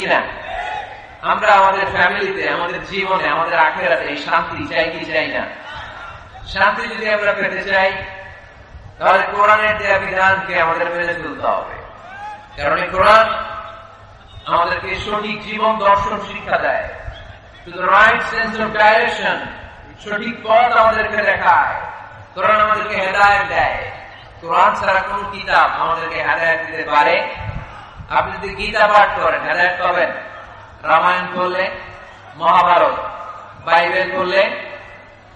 কিনা? আমরা আমাদের ফ্যামিলিতে, আমাদের জীবনে, আমাদের আখিরাতে এই শান্তি চাই কি চাই না? শান্তি যদি আমরা পেতে চাই তাহলে কোরআনের দেয়া বিধানকে আমাদের মেনে চলতে হবে। কারণ এই কোরআন আমাদেরকে সঠিক জীবন দর্শন শিক্ষা দেয়, to the right sense of direction, সঠিক পথ আমাদেরকে দেখায়। কোরআন আমাদেরকে হেদায়েত দেয়। কোরআন ছাড়া কোন কিতাব আমাদেরকে হেদায়েত দিতে পারে? আপনি যদি গীতা পাঠ করেন হেদায়েত পাবেন? রামায়ণ পড়লে, মহাভারত, বাইবেল পড়লে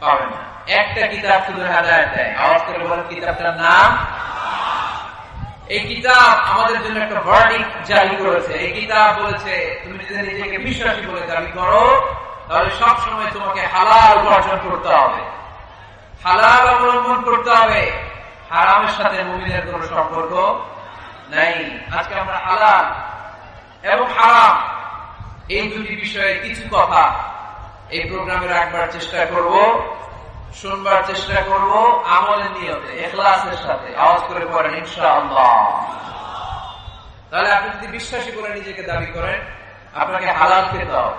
পাবেন না। একটা কিতাব শুধু হেদায়েত দেয়। আওয়াজ করে বলেন কিতাবটার নাম। এই কিতাব আমাদের জন্য একটা ভার্ডিক্ট জারি করেছে। এই কিতাব বলেছে তুমি যদি নিজেকে বিশ্বাসী বলে দাবি করো তাহলে সব সময় তোমাকে হালাল উপার্জন করতে হবে, হালাল অবলম্বন করতে হবে। হারামের সাথে মুমিনের কোনো সম্পর্ক নাই। আজকে আমরা হালাল এবং হারাম এই দুটি বিষয়ে কিছু কথা এই প্রোগ্রামে রাখবার চেষ্টা করব, শুনবার চেষ্টা করব আমলের নিয়তে, ইখলাসের সাথে। আওয়াজ করে পড়েন ইনশাআল্লাহ। তাহলে আপনি যদি বিশ্বাসী বলে নিজেকে দাবি করেন আপনাকে হালাল খেতে হবে,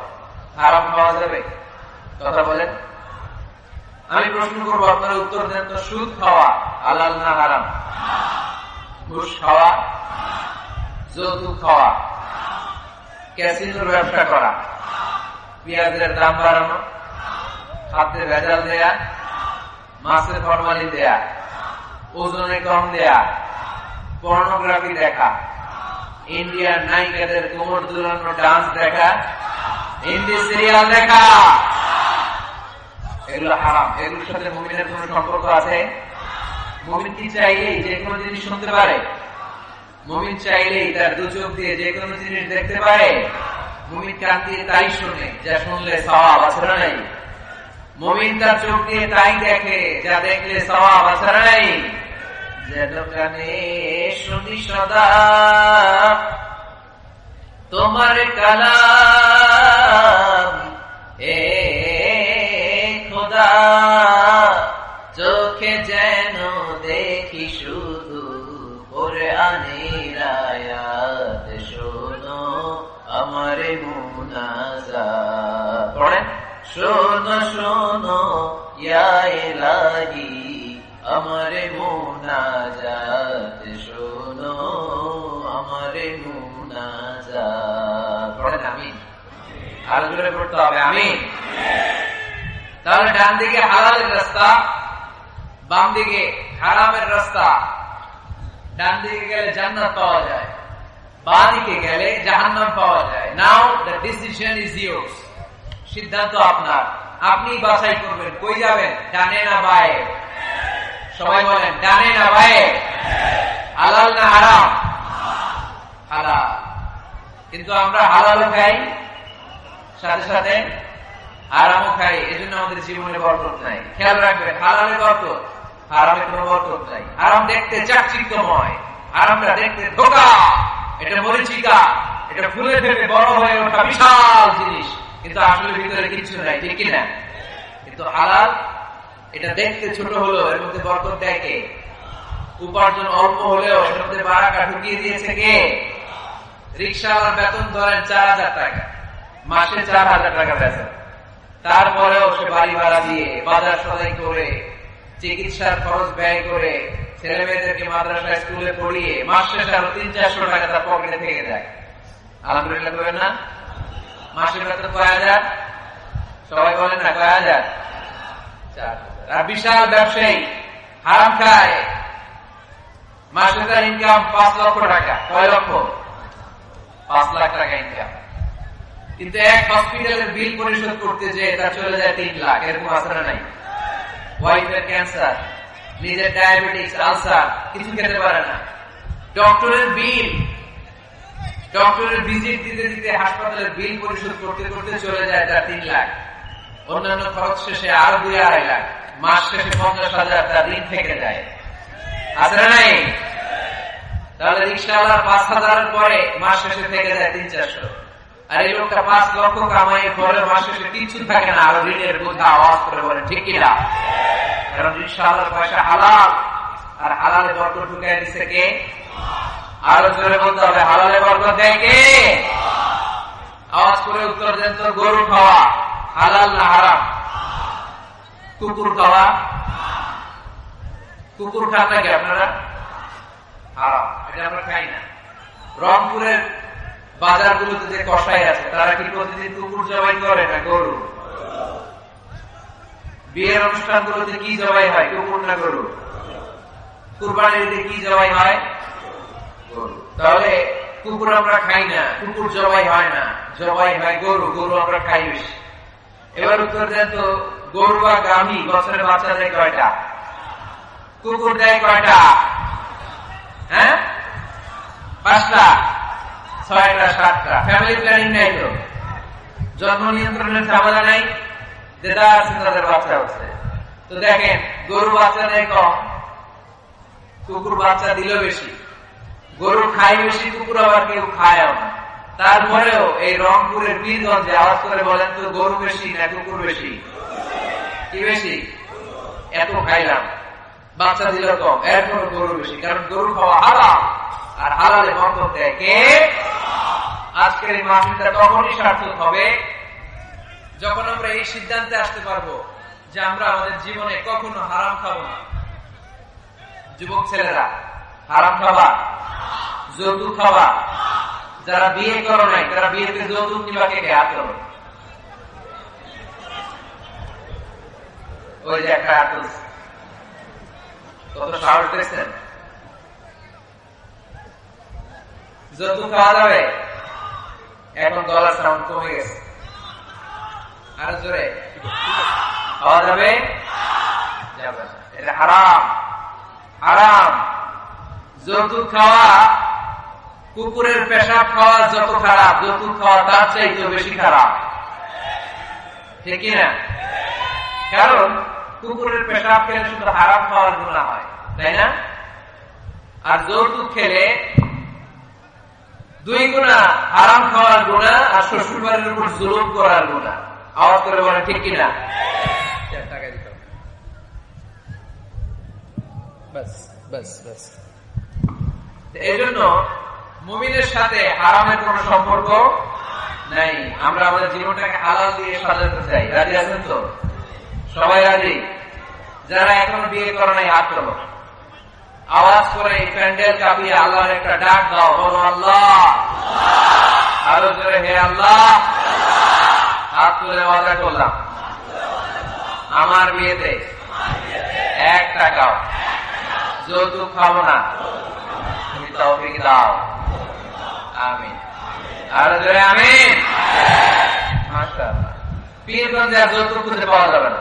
হারাম খাওয়া যাবে? কথা বলেন। আমি প্রশ্ন করবো, আপনারা উত্তর দেন তো। সুদ খাওয়া হালাল না হারাম? ঘুষ খাওয়া, যৌতুক খাওয়া, ক্যাসিনোর ব্যবসা করা, পেঁয়াজের দাম বাড়ানো, খাদ্যে ভেজাল দেয়া, মাছের ফরমালিন দেয়া, ওজনে কম দেয়া, পর্নোগ্রাফি দেখা, ইন্ডিয়ান নায়িকাদের কোমর দুলানো ডান্স দেখা, হিন্দি সিরিয়াল দেখা, এগুলো হারাম। এগুলোর সাথে মুমিনের কোন সম্পর্ক আছে? মুমিন কি চাইলেই যে কোনো জিনিস শুনতে পারে? মুমিন চাইলেই তার দু চোখ দিয়ে যে কোনো জিনিস দেখতে পারে? মুমিন কান দিয়ে তাই শুনে যা শুনলে সওয়াব আছে না নাই? মুমিন তার চোখ দিয়ে তাই দেখে যা দেখলে সওয়াব আছে না নাই? যে দোকানে শুনি সদা তোমার কালাম, এ খোদা চোখে যেন দেখি শুধু কোরআনের আয়াত, শোনো আমার মুনাজাত। পড়েন, শোনো শোনো ইয়া ইলাহি আমার মুনাজাত, শোনো আমার মুনাজাত। পড়েন আমিন। আর জোরে পড়তে হবে আমিন। তাহলে ডান দিকে হালালের রাস্তা, বাম দিকে হারামের রাস্তা। ডান দিকে গেলে জান্নাত পাওয়া যায়, বাম দিকে গেলে জাহান্নাম পাওয়া যায়। নাও দ্য ডিসিশন ইজ ইয়োর্স। সিদ্ধান্ত আপনার, আপনি বাছাই করবেন কই যাবেন, ডানে না বায়ে। সবাই বলেন ডানে না বায়ে, হালাল না হারাম? হালাল। কিন্তু আমরা হালালও খাই, সাথে সাথে হারামও খাই। এজন্য আমাদের জীবনে বরকত নাই। খেয়াল রাখবেন, হালালে বরকত, হারামে কোনো বরকত নাই। হারাম দেখতে চাকচিক্যময়, হারামটা দেখতে ধোঁকা, এটা মরিচিকা, এটা ফুলে ফেপে বড় হয়ে ওঠা বিশাল জিনিস, কিন্তু আসলে ভিতরে কিছু নাই, ঠিক কিনা? কিন্তু হালাল এটা দেখতে ছোট হলো, এর মধ্যে বরকত দেয় কে? উপার্জন অল্প হলেও এর মধ্যে বারাকা ঢুকিয়ে দিয়েছে কে? রিকশাওয়ালার বেতন ধরেন 4000 টাকা, মাসে 4000 টাকা বেতন। তারপরেও সে বাড়ি ভাড়া দিয়ে, বাজার সদাই করে, চিকিৎসার খরচ ব্যয় করে, ছেলে মেয়েদেরকে মাদ্রাসা স্কুলে পড়িয়ে মাস শেষে আরো 300-400 টাকা তার পকেটে থেকে যায়। আলহামদুলিল্লাহ করবেন না? মাসের বেতন কয় হাজার? সবাই বলেন না কয় হাজার? 4000। আর বিশাল ব্যবসায়ী হারাম খায়, মাসে তার ইনকাম 5 লক্ষ টাকা। কয় লক্ষ? 5 লাখ টাকা ইনকাম। কিন্তু এক হসপিটালের বিল পরিশোধ করতে যে তার চলে যায় 3 লাখ। এরকম আসরা নাই? ওয়াইফের ক্যান্সার, নিজের ডায়াবেটিস, আলসার, কিছু খেতে পারে না। ডক্টরের বিল, ডক্টরের ভিজিট দিতে দিতে হাসপাতালের বিল পরিশোধ করতে করতে চলে যায় তার 3 লাখ। অন্যান্য খরচ শেষে আরো 2-2.5 লাখ। মাস শেষে 50,000 তার ঋণ থেকে যায়। আছে না নাই? তাহলে রিক্সাওয়ালার 5,000 পরে মাস শেষে থেকে যায় 300-400। আর এই লোকটা 5 লক্ষ কামাই করে মাস শেষে কিছু থাকে না, আরো ঋণের বোঝা। আওয়াজ করে বলেন ঠিক কিনা? কারণ রিক্সাওয়ালার পয়সা হালাল, আর হালালে বরকত ঢুকাই দিচ্ছে কে? আরো জোরে বলতে হবে, হালালে বরকত দেয় কে? করে উত্তর দেন তো, গরু খাওয়া হালাল না হারাম? কুকুর খাওয়া? কুকুর খান নাকি আপনারা? হারাম, এটা আমরা খাই না। রংপুরের বাজারগুলোতে যে কসাই আছে তারা কি প্রতিদিন কুকুর জবাই করে না গরু? বিয়ের অনুষ্ঠানগুলোতে কি জবাই হয়, কুকুর না গরু? কুরবানিতে কি জবাই হয়? গরু। তাহলে কুকুর আমরা খাই না, কুকুর জবাই হয় না, জবাই হয় গরু, গরু আমরা খাই বেশি। এবার উত্তর দেন তো, গরু বা গাভী বছরে বাচ্চা দেয় কয়টা? কুকুর দেয় কয়টা? হ্যাঁ, 5টা, 6টা, 7টা। ফ্যামিলি প্ল্যানিং নাই তো, জন্ম নিয়ন্ত্রণের ঝামেলা নাই, যেটা আছে তাদের বাচ্চা হচ্ছে। তো দেখেন, গরু বাচ্চা দেয় কম, কুকুর বাচ্চা দিল বেশি। গরু খায় বেশি, কুকুর আবার কেউ খায় না। তারপরেও এই রংপুরের পীরগঞ্জে আওয়াজ করে বলেন তো, গরু বেশি না কুকুর বেশি? কি বেশি? এত খাইলাম, বাচ্চা দিল কম, এরপর গরু বেশি, কারণ গরু খাওয়া হালাল, আর হালালে বরকত দেয় কে? আজকের এই মাহফিলটা তখনই সার্থক হবে যখন আমরা এই সিদ্ধান্তে আসতে পারবো যে আমরা আমাদের জীবনে কখনো হারাম খাবো না। যুবক ছেলেরা, হারাম খাবা, যৌতুক খাবা। যারা বিয়ে করো নাই তারা বিয়েতে যৌতুক নিবা কে? হাত করো। ওই যে একটা হাত, কত সাহস দেখছেন? যৌতুক খাওয়া যাবে? এখন গলার সাউন্ড কমে গেছে, আরো জোরে খাওয়া যাবে? যাবে না, এটা হারাম, হারাম। যৌতুক খাওয়া, কুকুরের পেশাব খাওয়া যত খারাপ, যৌতুক খাওয়া তার চাইতে বেশি খারাপ, ঠিক কিনা? কারণ কুকুরের পেশাব খেলে শুধু হারাম খাওয়ার গুনাহ হয়, তাই না? আর যৌতুক খেলে 2 গুনাহ, হারাম খাওয়ার গুনাহ আর শ্বশুর বাড়ির উপর জুলুম করার গুনাহ। আওয়াজ করে বলেন ঠিক কিনা? টাকা দিতে হবে, বাস বাস বাস। এই জন্য মুমিনের সাথে হারামের কোন সম্পর্ক নাই। আমরা আমাদের জীবনটাকে হালাল দিয়ে সাজাতে চাই। রাজি আছেন তো? সবাই রাজি? যারা এখন বিয়ে করে নাই হাত তোলো, আওয়াজ করে এই প্যান্ডেল কাঁপিয়ে আল্লাহর একটা ডাক দাও, বলো আল্লাহ। আরো জোরে, হে আল্লাহ। হাত তুলে ওয়াদা করলাম আমার বিয়েতে 1 টাকাও যৌতুক খাবো না, তুমি তৌফিক দাও। আমিন। আরো জোরে আমিন। মাশাআল্লাহ। পীরগঞ্জে আর যৌতুক খুঁজে পাওয়া যাবে না।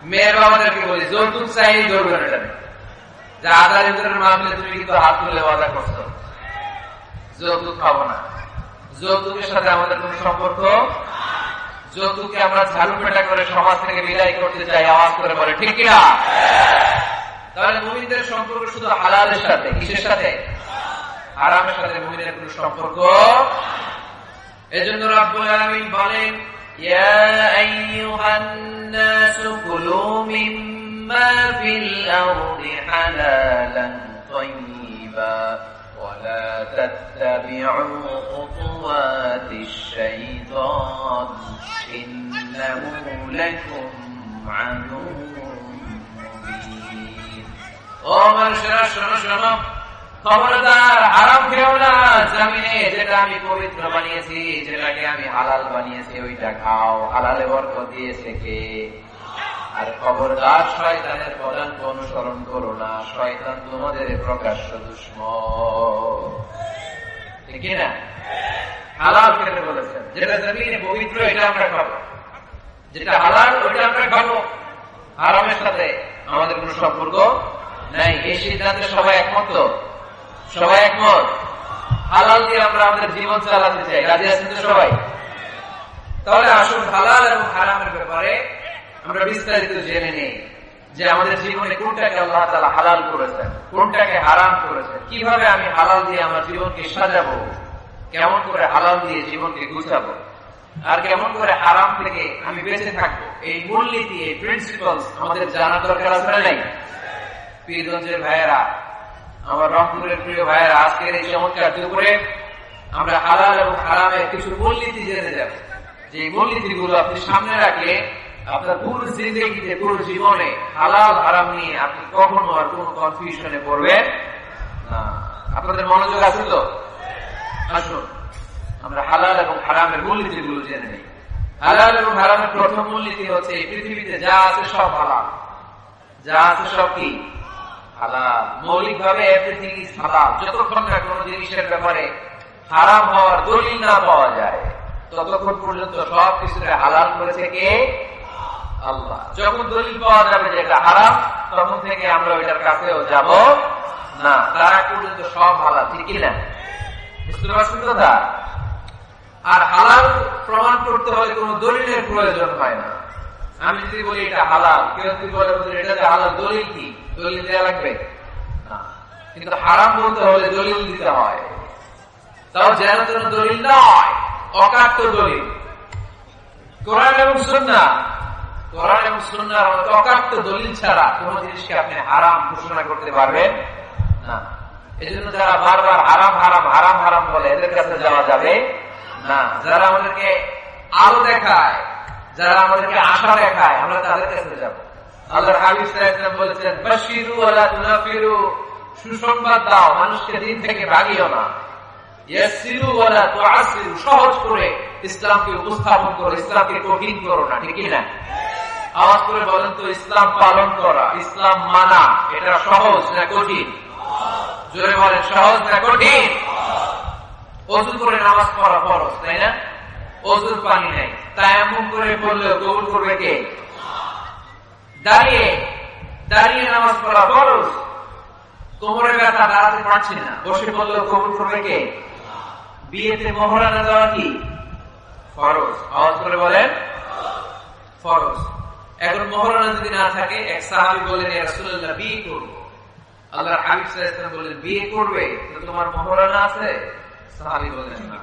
মেয়ের বাবাদেরকে বলি, যৌতুক চাই ধরবেন এটা, যে আদার ইন্দ্রের মামলে তুমি কিন্তু হাত তুলে ওয়াদা করছো যৌতুক খাবো না। যৌতুকের সাথে আমাদের কোন সম্পর্ক? যৌতুককে আমরা ঝাড়ু পেটা করে সমাজ থেকে বিদায় করতে চাই। আওয়াজ করে বলে ঠিক কিনা? তাহলে মুমিনদের সম্পর্ক শুধু হালালের সাথে, কিসের সাথে? হারামের সাথে মুমিনের কোন সম্পর্ক। এজন্য রব্বুল আলামিন বলেন, ইয়া আইয়ুহান নাসু কুলু মিম্মা ফিল আরদি হালালান তাইয়্যিবা ওয়া লা তাত্তাবি'উ খুতুওয়াতিশ শাইতান ইন্নাহু লাকুম আদুউন মুবিন। ও মানুষেরা, শোনো শোনো, খবরদার হারাম খেও না। জমিনে যেটা আমি পবিত্র বানিয়েছি, যেটাকে আমি হালাল বানিয়েছি, ওইটা খাও। হালালে বরকত দিয়েছে কে? আর খবরদার শয়তানের পদাঙ্ক অনুসরণ করো না, শয়তান তোমাদের প্রকাশ্য দুশমন, ঠিক না? হালাল খেতে বলেছেন, যেটা জমিনে পবিত্র এটা আমরা খাবো, যেটা হালাল ওইটা আমরা খাবো। হারামের সাথে আমাদের কোন সম্পর্ক নাই। এই সিদ্ধান্তে সবাই একমত? সবাই একমত? হালাল দিয়ে আমরা আমাদের জীবন চালাতে চাই। রাজি আছেন তো সবাই? তাহলে আসুন হালাল এবং হারামের ব্যাপারে আমরা বিস্তারিত জেনে নিই, যে আমাদের জীবনে কোনটাকে আল্লাহ তাআলা হালাল করেছেন, কোনটাকে হারাম করেছেন, কিভাবে আমি হালাল দিয়ে আমার জীবনকে সাজাবো, কেমন করে হালাল দিয়ে জীবনকে গুছাবো, আর কেমন করে হারাম থেকে আমি বেঁচে থাকবো। এই মূলনীতি, এই প্রিন্সিপালস আমাদের জানা দরকার আছে না নাই? পীরগঞ্জের ভাইয়েরা, আমার রংপুরের প্রিয় ভাইয়েরা, আজকের এই চমৎকার দুপুরে আমরা হালাল এবং হারামের কিছু মূলনীতি জেনে যাব, যে মূলনীতিগুলো আপনি সামনে রাখলে আপনার পুরো জিন্দেগিতে, পুরো জীবনে হালাল হারাম নিয়ে আপনি কখনো আর কোন কনফিউশনে পড়বেন না। আপনাদের মনোযোগ আছে তো? আসুন আমরা হালাল এবং হারামের মূলনীতিগুলো জেনে নিই। হালাল এবং হারামের প্রথম মূলনীতি হচ্ছে এই পৃথিবীতে যা আছে সব হালাল। যা আছে সব কি? হালাল। মৌলিক ভাবে এভরিথিং ইজ হালাল। যতক্ষণ না কোনো জিনিসের ব্যাপারে হারাম হওয়ার দলিল না পাওয়া যায় ততক্ষণ পর্যন্ত সব কিছুকে হালাল করেছে কে? আল্লাহ। যখন দলিল পাওয়া যাবে যে এটা হারাম, তখন থেকে আমরা ওইটার কাছেও যাব না। তার আগ পর্যন্ত সব হালাল, ঠিক কিনা? বুঝতে পারছেন কথা? আর হালাল প্রমাণ করতে হলে কোন দলিলের প্রয়োজন হয় না। আমি যদি বলি এটা হালাল, কেউ যদি বলে এটা যে হালাল, দলিল কি? দলিল দেওয়া লাগবে না। কিন্তু হারাম বলতে হলে দলিল দিতে হয়, তাও যেন যেন দলিল নয়, অকাট্য দলিল। কোরআন এবং সুন্নাহ, কোরআন এবং সুন্নাহর মতো অকাট্য দলিল ছাড়া কোন জিনিসকে আপনি হারাম ঘোষণা করতে পারবেন না। এজন্য যারা বারবার হারাম হারাম হারাম হারাম বলে এদের কাছে যাওয়া যাবে না। যারা আমাদেরকে আলো দেখায়, যারা আমাদেরকে আশা দেখায়, আমরা তাদের কাছে যাব। আল্লাহর হাবিব সাল্লাল্লাহু আলাইহি ওয়াসাল্লাম বলেছেন, বাশিরু ওয়ালা তুনাফিরু, সুসংবাদ দাও, মানুষকে দিন থেকে ভাগিও না। ইয়াসসিরু ওয়ালা তুআসসিরু, সহজ করে ইসলামকে উপস্থাপন করো, ইসলামকে কঠিন করো না, ঠিক কি না? আওয়াজ করে বলেন তো, ইসলাম পালন করা, ইসলাম মানা, এটা সহজ না কঠিন? জোরে বলেন, সহজ না কঠিন? ওযু করে নামাজ পড়া ফরজ, তাই না? ওযুর পানি নাই, তায়াম্মুম করে পড়লে কবুল করবে কে? দাঁড়িয়ে দাঁড়িয়ে নামাজ পড়া ফরজ। কোমরে ব্যথা, দাঁড়াতে পারছি না, বসে পড়লে কবুল করবে কে? বিয়েতে মোহরানা দেওয়া কি ফরজ? আওয়াজ করে বলেন, ফরজ। এখন মোহরানা যদি না থাকে, এক সাহাবী বলেন, ইয়া রাসূলুল্লাহ, বিয়ে করব। আল্লাহর হাবিব সাল্লাল্লাহু আলাইহি ওয়াসাল্লাম বলেন, বিয়ে করবে তো তোমার মোহরানা আছে? সাহাবী বলেন, না,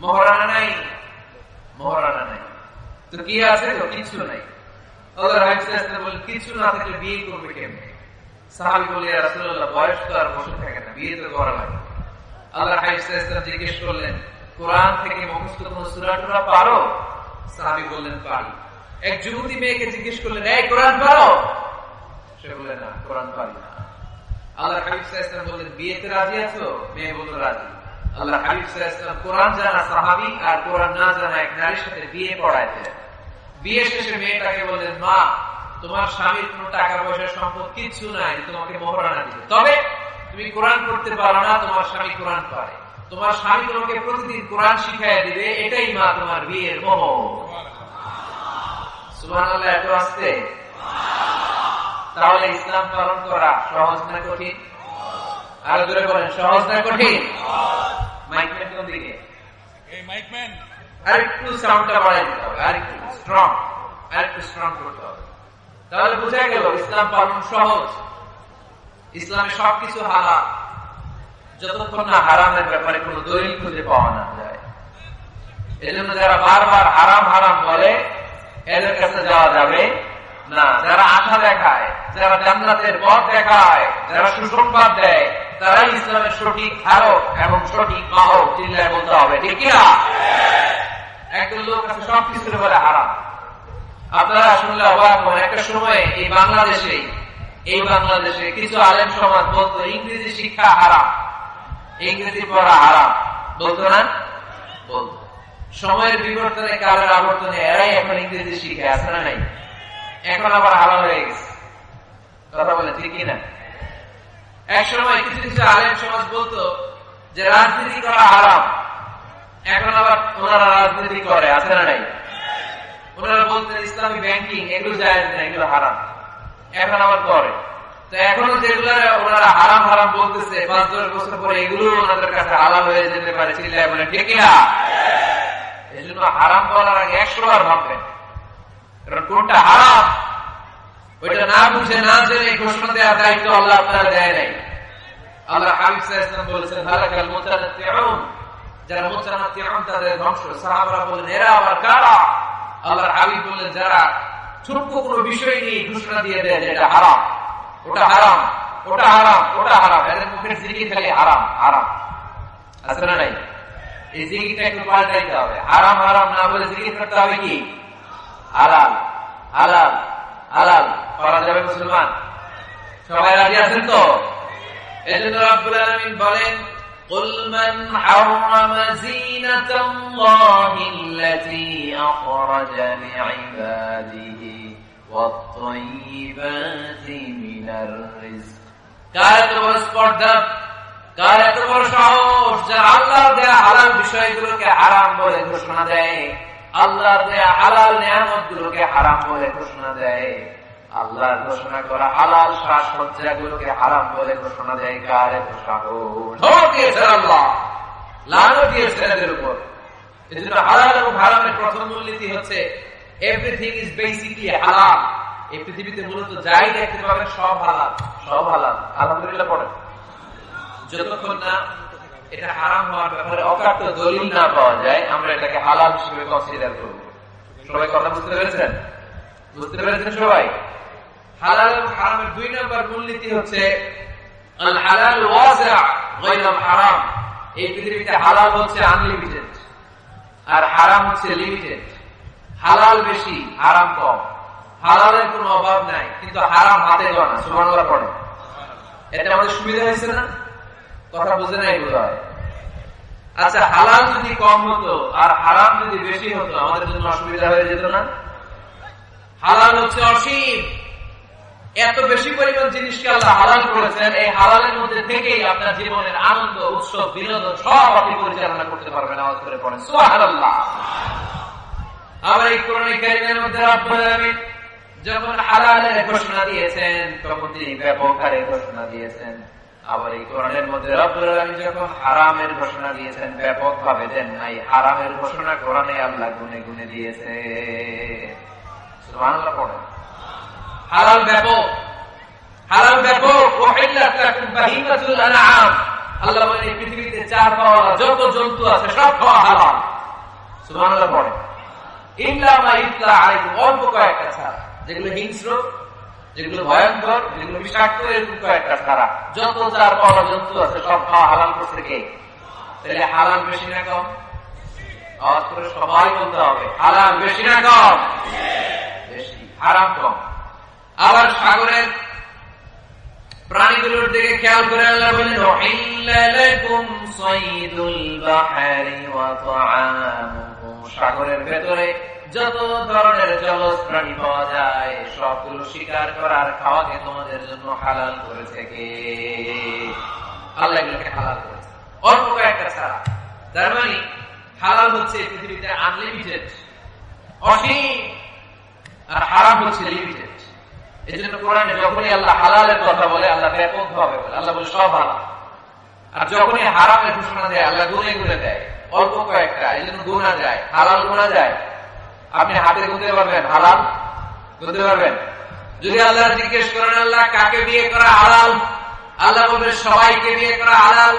মোহরানা নাই। মোহরানা নাই তো কি আছে? তো কিছু নাই। আল্লাহর হাবিব সাল্লাল্লাহু আলাইহি ওয়াসাল্লাম বলেন, কিছু না থাকলে বিয়ে করবে কেমনে? সাহাবী বলে, ইয়া রাসূলুল্লাহ, বয়স তো আর বসে থাকে না, বিয়ে তো করা লাগে। আল্লাহর হাবিব সাল্লাল্লাহু আলাইহি ওয়াসাল্লাম জিজ্ঞেস করলেন, কোরআন থেকে মুখস্থ কোন সূরা টুরা পারো? সাহাবী বললেন, পারি। এক যুবতী মেয়েকে জিজ্ঞেস করলেন, এই কোরআন পারো? সে বললেন, না, কোরআন পারি না। আল্লাহর হাবিব সাল্লাল্লাহু আলাইহি ওয়াসাল্লাম বললেন, বিয়েতে রাজি আছো? মেয়ে বলল, রাজি। আল্লাহর হাবিব সাল্লাল্লাহু আলাইহি ওয়াসাল্লাম কোরআন জানা সাহাবী আর কোরআন না জানা এক নারীর সাথে বিয়ে পড়াইতেন। বিয়ে শেষে মেয়েটাকে বললেন, মা, তোমার স্বামীর কোনো টাকা পয়সা সম্পদ কিছু নাই, তোমাকে মোহরানা দিবে, তবে তুমি কোরআন পড়তে পারো না, তোমার স্বামী কোরআন পারে, তোমার স্বামী তোমাকে প্রতিদিন কোরআন শিখাইয়া দিবে, এটাই মা তোমার বিয়ের মোহর। সুবহানাল্লাহ, এত আসতে। তাহলে ইসলাম পালন করা সহজ না কঠিন? আরো জোরে বলেন, সহজ না কঠিন? মাইকম্যান কোন দিকে? আরেকটু সাউন্ডটা বাড়াই দিতে হবে, আরেকটু স্ট্রং করতে হবে। তাহলে বোঝা গেল ইসলাম পালন সহজ। ইসলামে সবকিছু হালাল, যতক্ষণ না হারামের ব্যাপারে কোনো দলিল খুঁজে পাওয়া না যায়। এজন্য যারা বারবার হারাম হারাম বলে এদের কাছে যাওয়া যাবে না। যারা আশা দেখায়, যারা জান্নাতের পথ দেখায়, যারা সুসংবাদ দেয়, তারাই ইসলামের সঠিক ধারক এবং সঠিক বাহক। চিল্লায় বলতে হবে, ঠিক কিনা? একজন লোক আছে সবকিছুর বলে হারাম। আপনারা শুনলে অবাক হন, একটা সময় এই বাংলাদেশে কিছু আলেম সমাজ বলতো ইংরেজি শিক্ষা হারাম, ইংরেজি পড়া হারাম, বলতো না? বলতো। সময়ের বিবর্তনে, কালের আবর্তনে এরাই এখন ইংরেজি শিখে, আছে না নাই? এখন আবার হালাল হয়ে গেছে। কথা বলে, ঠিক কিনা? এক সময় কিছু কিছু আলেম সমাজ বলতো যে রাজনীতি করা হারাম, এখন আবার ওনারা রাজনীতি করে, আছে না নাই? ওনারা বলতেন ইসলামী ব্যাংকিং এগুলো জায়েজ না, এগুলো হারাম, এখন আবার করে। তো এখনো যেগুলো ওনারা হারাম হারাম বলতেছে, 5-10 বছর পরে এগুলো ওনাদের কাছে হালাল হয়ে যেতে পারে। চিল্লায় বলে, ঠিক কিনা? এই জন্য হারাম বলার আগে 100 বার ভাববেন, কারণ কোনটা হারাম ওইটা না বুঝে না জেনে ঘোষণা দেওয়ার দায়িত্ব আল্লাহ আপনারা দেয় নাই। আল্লাহ হাবিব সাল্লাল্লাহু আলাইহি ওয়াসাল্লাম বলেছেন, হালাকাল মুতানাত্তিউন, যারা মুতানাত্তিউন তাদের ধ্বংস। সাহাবারা বলেন, এরা আবার কারা? আল্লাহর হাবিব বললেন, যারা ছোট্ট কোনো বিষয় নিয়ে ঘোষণা দিয়ে দেয় যে এটা হারাম, ওটা হারাম, ওটা হারাম, ওটা হারাম, এদের মুখের জিকির খালি হারাম হারাম, আছে না নাই? এই জিকিরটা একটু পাল্টাইতে হবে। হারাম হারাম না বলে জিকির করতে হবে কি হালাল হালাল হালাল করা যাবে। মুসলমান সবাই রাজি আছেন তো? এজন্য রব্বুল আলামিন বলেন قل من حرم زينة الله التي أخرج لعباده والطيبات من الرزق। কার এত বড় স্পর্ধা, কার এত বড় সাহস যারা আল্লাহর দেয়া হালাল বিষয়গুলোকে হারাম বলে ঘোষণা দেয়, আল্লাহর দেয়া হালাল নিয়ামতগুলোকে হারাম বলে ঘোষণা দেয়, আল্লাহর ঘোষণা করা হালাল শ্বাস-সজ্জাগুলোকে হারাম বলে ঘোষণা দেয়। কার এত সাহস? দিয়েছেন আল্লাহ, লানত দিয়েছেন এদের উপর। এজন্য হালাল এবং হারামের প্রথম মূলনীতি হচ্ছে এভরিথিং ইজ বেসিকলি হালাল। এই পৃথিবীতে মূলত যাই দেখতে পাবেন সব হালাল, সব হালাল। আলহামদুলিল্লাহ পড়েন। যতক্ষণ না এটা হারাম হওয়ার ব্যাপারে অকাট্য দলিল না পাওয়া যায়, আমরা এটাকে হালাল হিসেবে কনসিডার করব। সবাই কথা বুঝতে পেরেছেন? বুঝতে পেরেছেন সবাই? হালাল এবং হারামের 2 নম্বর মূলনীতি হচ্ছে আল হালাল ওয়াসিআ গায়রুল হারাম। এই পৃথিবীতে হালাল হচ্ছে আনলিমিটেড আর হারাম হচ্ছে লিমিটেড। হালাল বেশি, হারাম কম। হালালের কোনো অভাব নাই, কিন্তু হারাম হাতে গোনা। সুবহানাল্লাহ পড়ে। এটা আমাদের সুবিধা হয়েছে না? কথা বুঝে নাই বোধ হয়। আচ্ছা, হালাল যদি কম হতো আর হারাম যদি বেশি হতো আমাদের জন্য অসুবিধা হয়ে যেত না? হালাল হচ্ছে অসীম, এত বেশি পরিমাণ জিনিসকে আল্লাহ হালাল করেছেন। এই হালালের মধ্যে থেকেই আপনার জীবনের আনন্দ, উৎসব, বিনোদন সব আপনি পরিচালনা করতে পারবেন। আওয়াজ করে পড়েন সুবহানাল্লাহ। আবার এই কোরআনে কারীমের মধ্যে রব্বুল আলামিন যখন হালালের ঘোষণা দিয়েছেন তখন তিনি ব্যাপক হারে ঘোষণা দিয়েছেন। আবার এই কোরআনের মধ্যে রব্বুল আলামিন যখন হারামের ঘোষণা দিয়েছেন ব্যাপক ভাবে দেন নাই। হারামের ঘোষণা কোরআনে আল্লাহ গুনে গুনে দিয়েছে। সুবহানাল্লাহ পড়েন। হালাল ব্যাপক, হালাল ব্যাপক। ওয়াহিল্লাত লাকুম বাহিমাতুল আনআম। আল্লাহ বলেন এই পৃথিবীতে 4 পাওয়া যত জন্তু আছে সব খাওয়া হালাল। সুবহানাল্লাহ পড়েন। ইল্লা মা ইতলা আলাইকুম, অল্প কয়েকটা ছাড়া, যেগুলো হিংস্র, যেগুলো ভয়ঙ্কর, যেগুলো বিষাক্ত, এরকম কয়েকটা ছাড়া যত 4 পাওয়া জন্তু আছে সব খাওয়া হালাল করছে কে? তাহলে হালাল বেশি না কম? আওয়াজ করে সবাই বলতে হবে, হালাল বেশি না কম? বেশি। হারাম কম। আবার সাগরের প্রাণীগুলোর দিকে খেয়াল করে আল্লাহ বলেন উহিল্লা লাকুম সাইদুল বাহরি ওয়া তা'আমুহু। সাগরের ভেতরে যত ধরনের জলজ প্রাণী পাওয়া যায় সবগুলো শিকার করার খাওয়াকে তোমাদের জন্য হালাল করেছে কে? আল্লাহ এগুলোকে হালাল করেছে, অল্প কয়েকটা ছাড়া। তার মানে হালাল হচ্ছে পৃথিবীতে আনলিমিটেড, অসীম, আর হারাম হচ্ছে লিমিটেড। এই জন্য কোরআনে যখনই আল্লাহ হালালের কথা বলে আল্লাহ ব্যাপক ভাবে বলে, আল্লাহ বলে সব হালাল। আর যখনই হারামের ঘোষণা দেয় আল্লাহ গুনে গুনে দেয়, অল্প কয়েকটা। এই জন্য গুণা যায়, হালাল গুণা যায়। আপনি হাতে গুনতে পারবেন হালাল? গুনতে পারবেন? যদি আল্লাহ জিজ্ঞেস করেন আল্লাহ কাকে বিয়ে করা হালাল, আল্লাহ বলবে সবাইকে বিয়ে করা হালাল।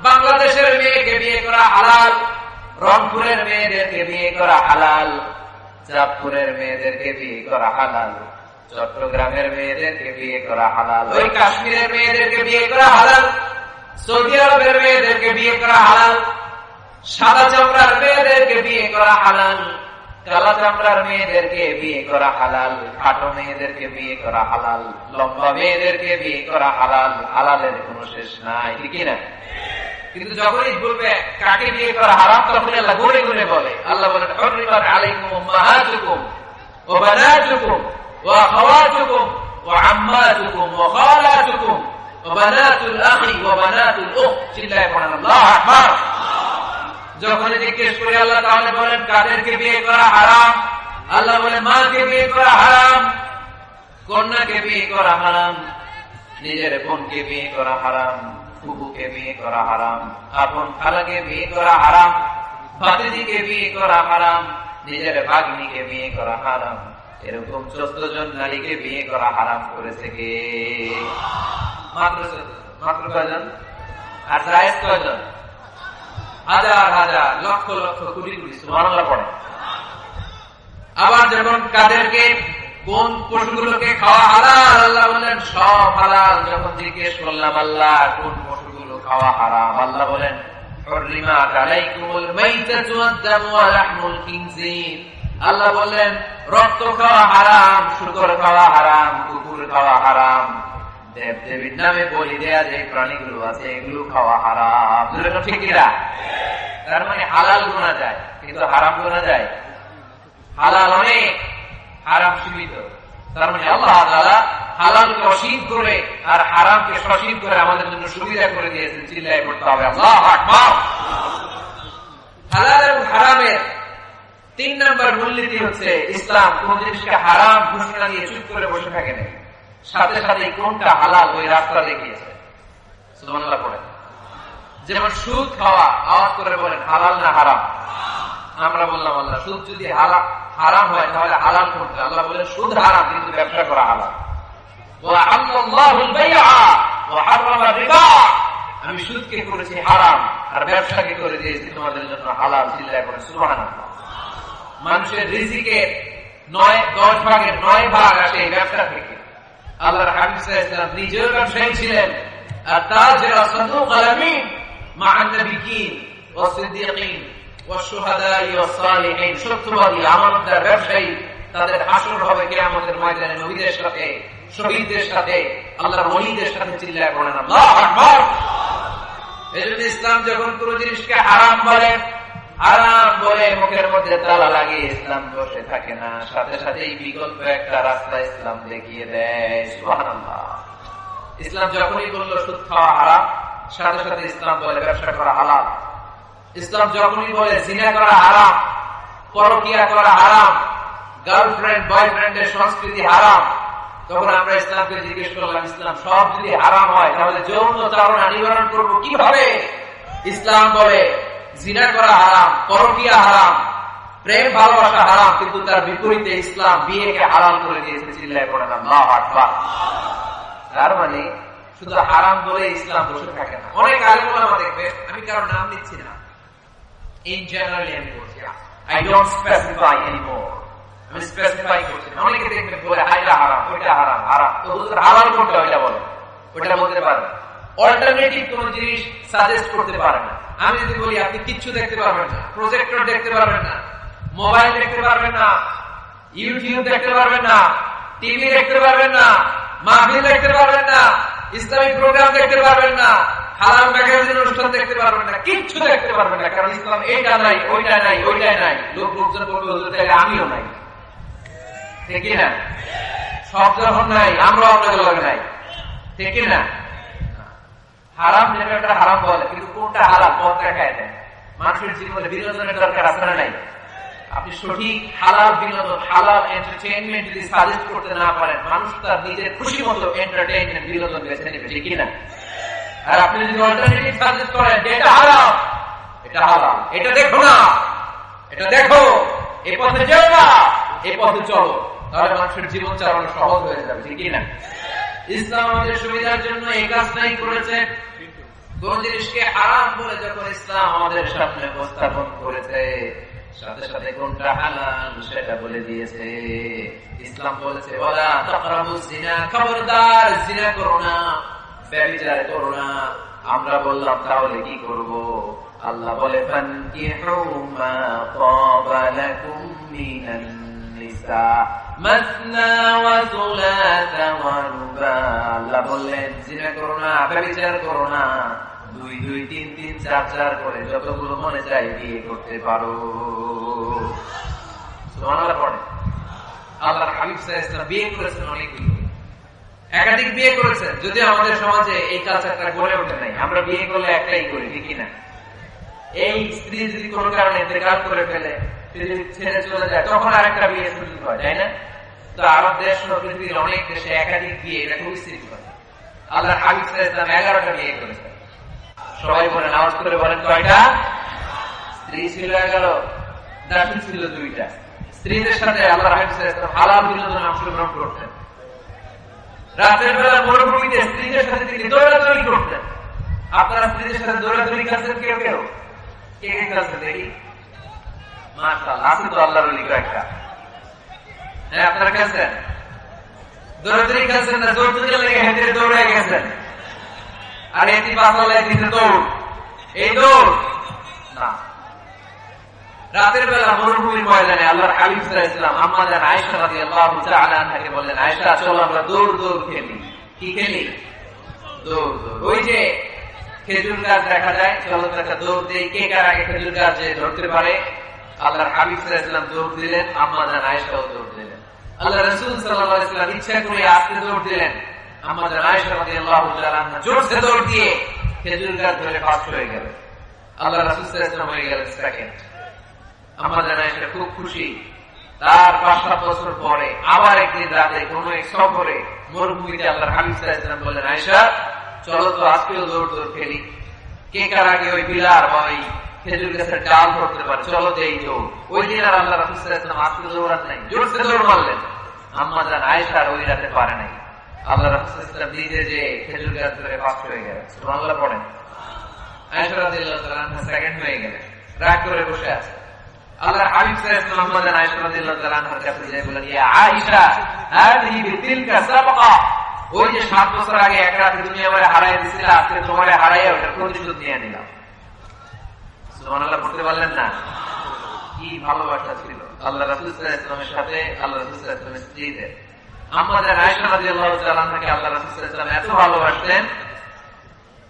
বাংলাদেশের মেয়েকে বিয়ে করা হালাল, রংপুরের মেয়েদেরকে বিয়ে করা হালাল, চাঁদপুরের মেয়েদেরকে বিয়ে করা হালাল, চট্টগ্রামের মেয়েদেরকে বিয়ে করা হালাল, ওই কাশ্মীরের মেয়েদেরকে বিয়ে করা হালাল, সৌদি আরবের মেয়েদেরকে বিয়ে করা হালাল, সাদা চামড়ার মেয়েদেরকে বিয়ে করা হালাল, কালা চামড়ার মেয়েদেরকে বিয়ে করা হালাল, খাটো মেয়েদেরকে বিয়ে করা হালাল, লম্বা মেয়েদেরকে বিয়ে করা হালাল। হালালের কোনো শেষ নাই, ঠিক না? কিন্তু যখনই বলবে কাকে বিয়ে করা হারাম তখন আল্লাহ গুনে গুনে বলে। আল্লাহ বলেন হুররিমাত আলাইকুম উম্মাহাতুকুম ওয়া বানাতুকুম ওয়া আখাওয়াতুকুম ওয়া আম্মাতুকুম ওয়া খালাতুকুম ওয়া বানাতুল আখি ওয়া বানাতুল উখ। চিল্লায়ে পড়েন আল্লাহু আকবার। যখন জিজ্ঞেস করে আল্লাহ তাআলা বলেন কাদেরকে বিয়ে করা হারাম, আল্লাহ বলেন মাকে বিয়ে করা হারাম, কন্যাকে বিয়ে করা হারাম, নিজের বোনকে বিয়ে করা হারাম, ফুফুকে বিয়ে করা হারাম, আপন খালাকে বিয়ে করা হারাম, ভাতিজিকে বিয়ে করা হারাম, নিজের ভাগ্নিকে বিয়ে করা হারাম। এরকম 14 জন নারীকে বিয়ে করা হারাম করেছে কে? মাত্র 14। মাত্র কয়জন? আর জায়েজ কয়জন? হাজার হাজার, লক্ষ লক্ষ, কোটি কোটি। সুবহানাল্লাহ পড়ে। আবার যখন কাদেরকে কোন পশুগুলোকে খাওয়া হালাল, আল্লাহ বলেন সব হালাল। যখন জিজ্ঞেস করলাম আল্লাহ কোন পশুগুলো খাওয়া হারাম, আল্লাহ বলেন হুররিমাত আলাইকুমুল মাইতাতু ওয়াদ-দামু ওয়া লাহমুল খিনজির। আল্লাহ বললেন রক্ত খাওয়া হারাম, শূকর খাওয়া হারাম, কুকুর খাওয়া হারাম, দেব দেবীর নামে বলি দেয়া যে প্রাণীগুলো আছে এগুলো খাওয়া হারাম। ঠিক কিনা? তার মানে হালাল গোনা যায় কিন্তু হারাম গোনা যায়। হালাল অনেক, হারাম সীমিত। তার মানে আল্লাহ তাআলা হালালকে অসীম করে আর হারামকে সসীম করে আমাদের জন্য সুবিধা করে দিয়েছেন। চিল্লায় পড়তে হবে আল্লাহু আকবার। হালাল এবং হারামের 3 নম্বর মূলনীতি হচ্ছে ইসলাম কোন জিনিসকে হারাম ঘোষণা দিয়ে চুপ করে বসে থাকে না, সাথে সাথে কোনটা হালাল ওই রাস্তা দেখিয়েছে। সুবহানাল্লাহ পড়ে। যেমন সুদ খাওয়া, আওয়াজ করে বলেন হালাল না হারাম? আমরা বললাম আল্লাহ সুদ যদি হারাম হয় তাহলে হালাল করতে। আল্লাহ বলেন সুদ হারাম কিন্তু ব্যবসা করা হালাল। ওয়া আল্লাহুল বাইআ ওয়া হারামা রিবা। আমি সুদকে করেছি হারাম আর ব্যবসাকে করে দিয়েছি তোমাদের জন্য হালাল। চিল্লায় পড়ে সুবহানাল্লাহ। মানুষের রিজিকের 9-10 ভাগের 9 ভাগ আসে এই ব্যবসা থেকে। আল্লাহর হাবিব সাল্লাল্লাহু আলাইহি ওয়াসাল্লাম নিজেও ব্যবসায়ী ছিলেন। আর তাজিরা সাদুক আলামিন মা'আন নাবিয়্যিন ওয়াস সিদ্দীকিন ওয়াস শুহাদাই ওয়াস সালিহিন। সত্যবাদী আমানতদার ব্যবসায়ী তাদের হাসর হবে কিয়ামতের ময়দানে নবীদের সাথে, শহীদদের সাথে, আল্লাহর ওলিদের সাথে। চিল্লায় পড়েন আল্লাহু আকবার। এজন্য ইসলাম যখন কোন জিনিসকে হারাম বলে, হারাম বলে মুখের মধ্যে তালা লাগিয়ে ইসলাম বসে থাকে না, সাথে সাথে বিকল্প একটা রাস্তা ইসলাম দেখিয়ে দেয়। সুবহানাল্লাহ। ইসলাম যখনই বলল সুদ খাওয়া হারাম, সাথে সাথে ইসলাম বলে ব্যবসা করা হালাল। ইসলাম যখনই বলে জিনা করা হারাম, পরকিয়া করা হারাম, গার্লফ্রেন্ড বয়ফ্রেন্ডের সংস্কৃতি হারাম, তখন আমরা ইসলামকে জিজ্ঞেস করলাম ইসলাম সব যদি হারাম হয় তাহলে যৌনচারণা নিবারণ করবো কিভাবে? ইসলাম বলে জিনা করা হারাম, পরকিয়া হারাম, প্রেম ভালোবাসা হারাম, কিন্তু তার বিপরীতে ইসলাম বিয়েকে হারাম করে দিয়েছে। চিল্লায় পড়েন আল্লাহু আকবার। তার মানে শুধু হারাম বলে ইসলাম বসে থাকে না। অনেক আলেম ওলামা দেখবে, আমি কারো নাম নিচ্ছি না, ইন জেনারেলি আমি বলছি, আই ডোন্ট স্পেসিফাই এনিমোর, আমি স্পেসিফাই করছি না। অনেকে দেখবে বলে হাইলা হারাম, ওইটা হারাম, হারাম তো হুজুর হালাল কোনটা ওইটা বলে, ওইটা বলতে পারে। অল্টারনেটিভ কোন জিনিস সাজেস্ট করতে পারে না। আমি যদি বলি আপনি কিচ্ছু দেখতে পারবেন না, প্রজেক্টর দেখতে পারবেন না, মোবাইল দেখতে পারবেন না, ইউটিউব দেখতে পারবেন না, টিভি দেখতে পারবেন না, মাহফিল দেখতে পারবেন না, ইসলামিক প্রোগ্রাম দেখতে পারবেন না, হালাল ম্যাগাজিন অনুষ্ঠান দেখতে পারবেন না, কিচ্ছু দেখতে পারবেন না, কারণ ইসলাম এইটা নাই, ওইটা নাই, ওইটাই নাই। লোকজন বলবে হুজুর তাহলে আমিও নাই, ঠিক না? সব যখন নাই আমরাও আপনাদের লগে নাই, ঠিক না? হারাম যেটা হারাম বলে, কিন্তু কোনটা হালাল পথ দেখায় দেয়। মানুষের জীবনে বিনোদনের দরকার আপনারা নাই। আপনি সঠিক হালাল বিনোদন, হালাল এন্টারটেইনমেন্ট যদি সাজেস্ট করতে না পারেন, মানুষ তার নিজের খুশি মতো এন্টারটেইনমেন্ট বিনোদন বেছে নেবে, ঠিক না? আর আপনি যদি অল্টারনেটিভ সাজেস্ট করেন যে এটা হারাম, এটা হালাল, এটা দেখো না, এটা দেখো, এই পথে যেও না, এই পথে চলো, তাহলে মানুষের জীবন চালানো সহজ হয়ে যাবে, ঠিক না? ইসলাম আমাদের সুবিধার জন্য এই কাজটাই করেছে। কোন জিনিসকে হারাম বলে যখন ইসলাম আমাদের সামনে উপস্থাপন করেছে, সাথে সাথে কোনটা হালাল সেটা বলে দিয়েছে। ইসলাম বলেছে ওয়ালা তাকরাবুজ জিনা, খবরদার জিনা করো না, ব্যভিচার করো না। আমরা বললাম তাহলে কি করব? আল্লাহ বলে ফানকিহু মা তাবা লাকুম মিনান নিসা মাসনা ওয়া সুলাসা ওয়া রুবা। আল্লাহ বললেন জিনা করো না, ব্যভিচার করো না, 2, 2, 3, 3, 4, 4 করে যতগুলো মনে চাই বিয়ে করতে পারো। সুবহানাল্লাহ পড়ে। আল্লাহর হাবিব সাল্লাল্লাহু আলাইহি ওয়াসাল্লাম বিয়ে করেছেন অনেকগুলো, একাধিক বিয়ে করেছেন। যদিও আমাদের সমাজে এই কালচারটা গড়ে ওঠে নাই, আমরা বিয়ে করলে একটাই করি, ঠিক না? এই স্ত্রী যদি কোনো কারণে ইন্তেকাল করে ফেলে, ছেড়ে চলে যায়, তখন আরেকটা বিয়ে সুযোগ হয়, তাই না? তো আরব দেশ ও পৃথিবীর অনেক দেশে একাধিক বিয়ে, এটা খুবই স্থির হয়। আল্লাহর হাবিব সাল্লাল্লাহু আলাইহি ওয়াসাল্লাম 11টা বিয়ে করেছেন। সবাই বলেন, আওয়াজ করে বলেন কয়টা? স্ত্রী ছিল 11, দাসী ছিল 2টা। স্ত্রীদের সাথে আল্লাহর হাবিব সাল্লাল্লাহু আলাইহি ওয়াসাল্লাম হালাল বিনোদনে অংশগ্রহণ করতেন। রাতের বেলা মরুভূমিতে স্ত্রীদের সাথে তিনি দৌড়াদৌড়ি করতেন। আপনারা স্ত্রীদের সাথে দৌড়াদৌড়ি করছেন কেউ কেউ? কে কে করছেন দেখি? মাশাআল্লাহ, আছে তো আল্লাহর ওলি কয়েকটা। হ্যাঁ, আপনারা খেলছেন? দৌড়াদৌড়ি খেলছেন না? জোর তুলে লেগে হেঁটে দৌড়ে গেছেন। আর এটি বাসালে দিতে দৌড়, এই দৌড় রাতের বেলা মরুভূমির ময়দানে আল্লাহর হাবিব সাল্লাল্লাহু আলাইহি ওয়াসাল্লাম আম্মা জান আয়েশা রাদিয়াল্লাহু তাআলা আনহাকে বললেন, আয়েশা চলো আমরা দৌড় দৌড় খেলি। কি খেলি? দৌড় দৌড়। ওই যে খেজুর গাছ দেখা যায়, চলো একটা দৌড় দেই, কে কার আগে খেজুর গাছ যে ধরতে পারে। আল্লাহর হাবিব সাল্লাল্লাহু আলাইহি ওয়াসাল্লাম দৌড় দিলেন, আম্মা জান আয়েশাও দৌড় দিলেন। আল্লাহ রাসূল সাল্লাল্লাহু আলাইহি ওয়াসাল্লাম ইচ্ছা করে আস্তে দৌড় দিলেন, আম্মা জান আয়েশা রাদিয়াল্লাহু তাআলা আনহা জোরসে দৌড় দিয়ে খেজুর গাছ ধরে ফার্স্ট হয়ে গেলেন। আল্লাহ রাসূল সাল্লাল্লাহু আলাইহি ওয়াসাল্লাম হয়ে গেলেন সেকেন্ড। আম্মা জান আয়েশা খুব খুশি। তার 5-7 বছর পরে আবার একদিন রাতে কোন এক সফরে মরুভূমিতে আল্লাহর হাবিব সাল্লাল্লাহু আলাইহি ওয়াসাল্লাম বললেন, আয়েশা চলো তো আজকেও দৌড় দৌড় খেলি, কে কার আগে ওই বিলার বা ওই খেজুর গাছের ডাল ধরতে পারে, চলো দেই দৌড়। ওই দিন আর আল্লাহ রাসূল সাল্লাল্লাহু আলাইহি ওয়াসাল্লাম আজকে দৌড়ান নাই, জোরসে দৌড় মারলেন। আম্মা জান আয়েশা ওই রাতে পারে নাই, আল্লাহ রাসূল সাল্লাল্লাহু আলাইহি ওয়াসাল্লাম নিজে যে খেজুর গাছ ধরে ফার্স্ট হয়ে গেলেন। সুবহানাল্লাহ পড়েন। আয়েশা রাদিয়াল্লাহু তাআলা আনহা সেকেন্ড হয়ে গেলেন, রাগ করে বসে আছে। আল্লাহর হাবিব সাল্লাল্লাহু আলাইহি ওয়াসাল্লাম আম্মা জান আয়েশা রাদিয়াল্লাহু তাআলা আনহার কাছে গিয়ে বললেন, ইয়া আয়েশা হাযিহি বিতিলকা সাবাকা, ওই যে 7 বছর আগে এক রাতে তুমি আমারে হারায় দিছিলে, আজকে তোমারে হারাইয়া ওটার প্রতিশোধ নিয়ে নিলাম। সুবহানাল্লাহ পড়তে পারলেন না? কি ভালোবাসা ছিল আল্লাহ রাসূল সাল্লাল্লাহু আলাইহি ওয়াসাল্লামের সাথে আল্লাহ রাসূল সাল্লাল্লাহু আলাইহি ওয়াসাল্লামের স্ত্রীদের। আম্মা জান আয়েশা রাদিয়াল্লাহু তাআলা আনহাকে আল্লাহ রাসূল সাল্লাল্লাহু আলাইহি ওয়াসাল্লাম এত ভালোবাসতেন,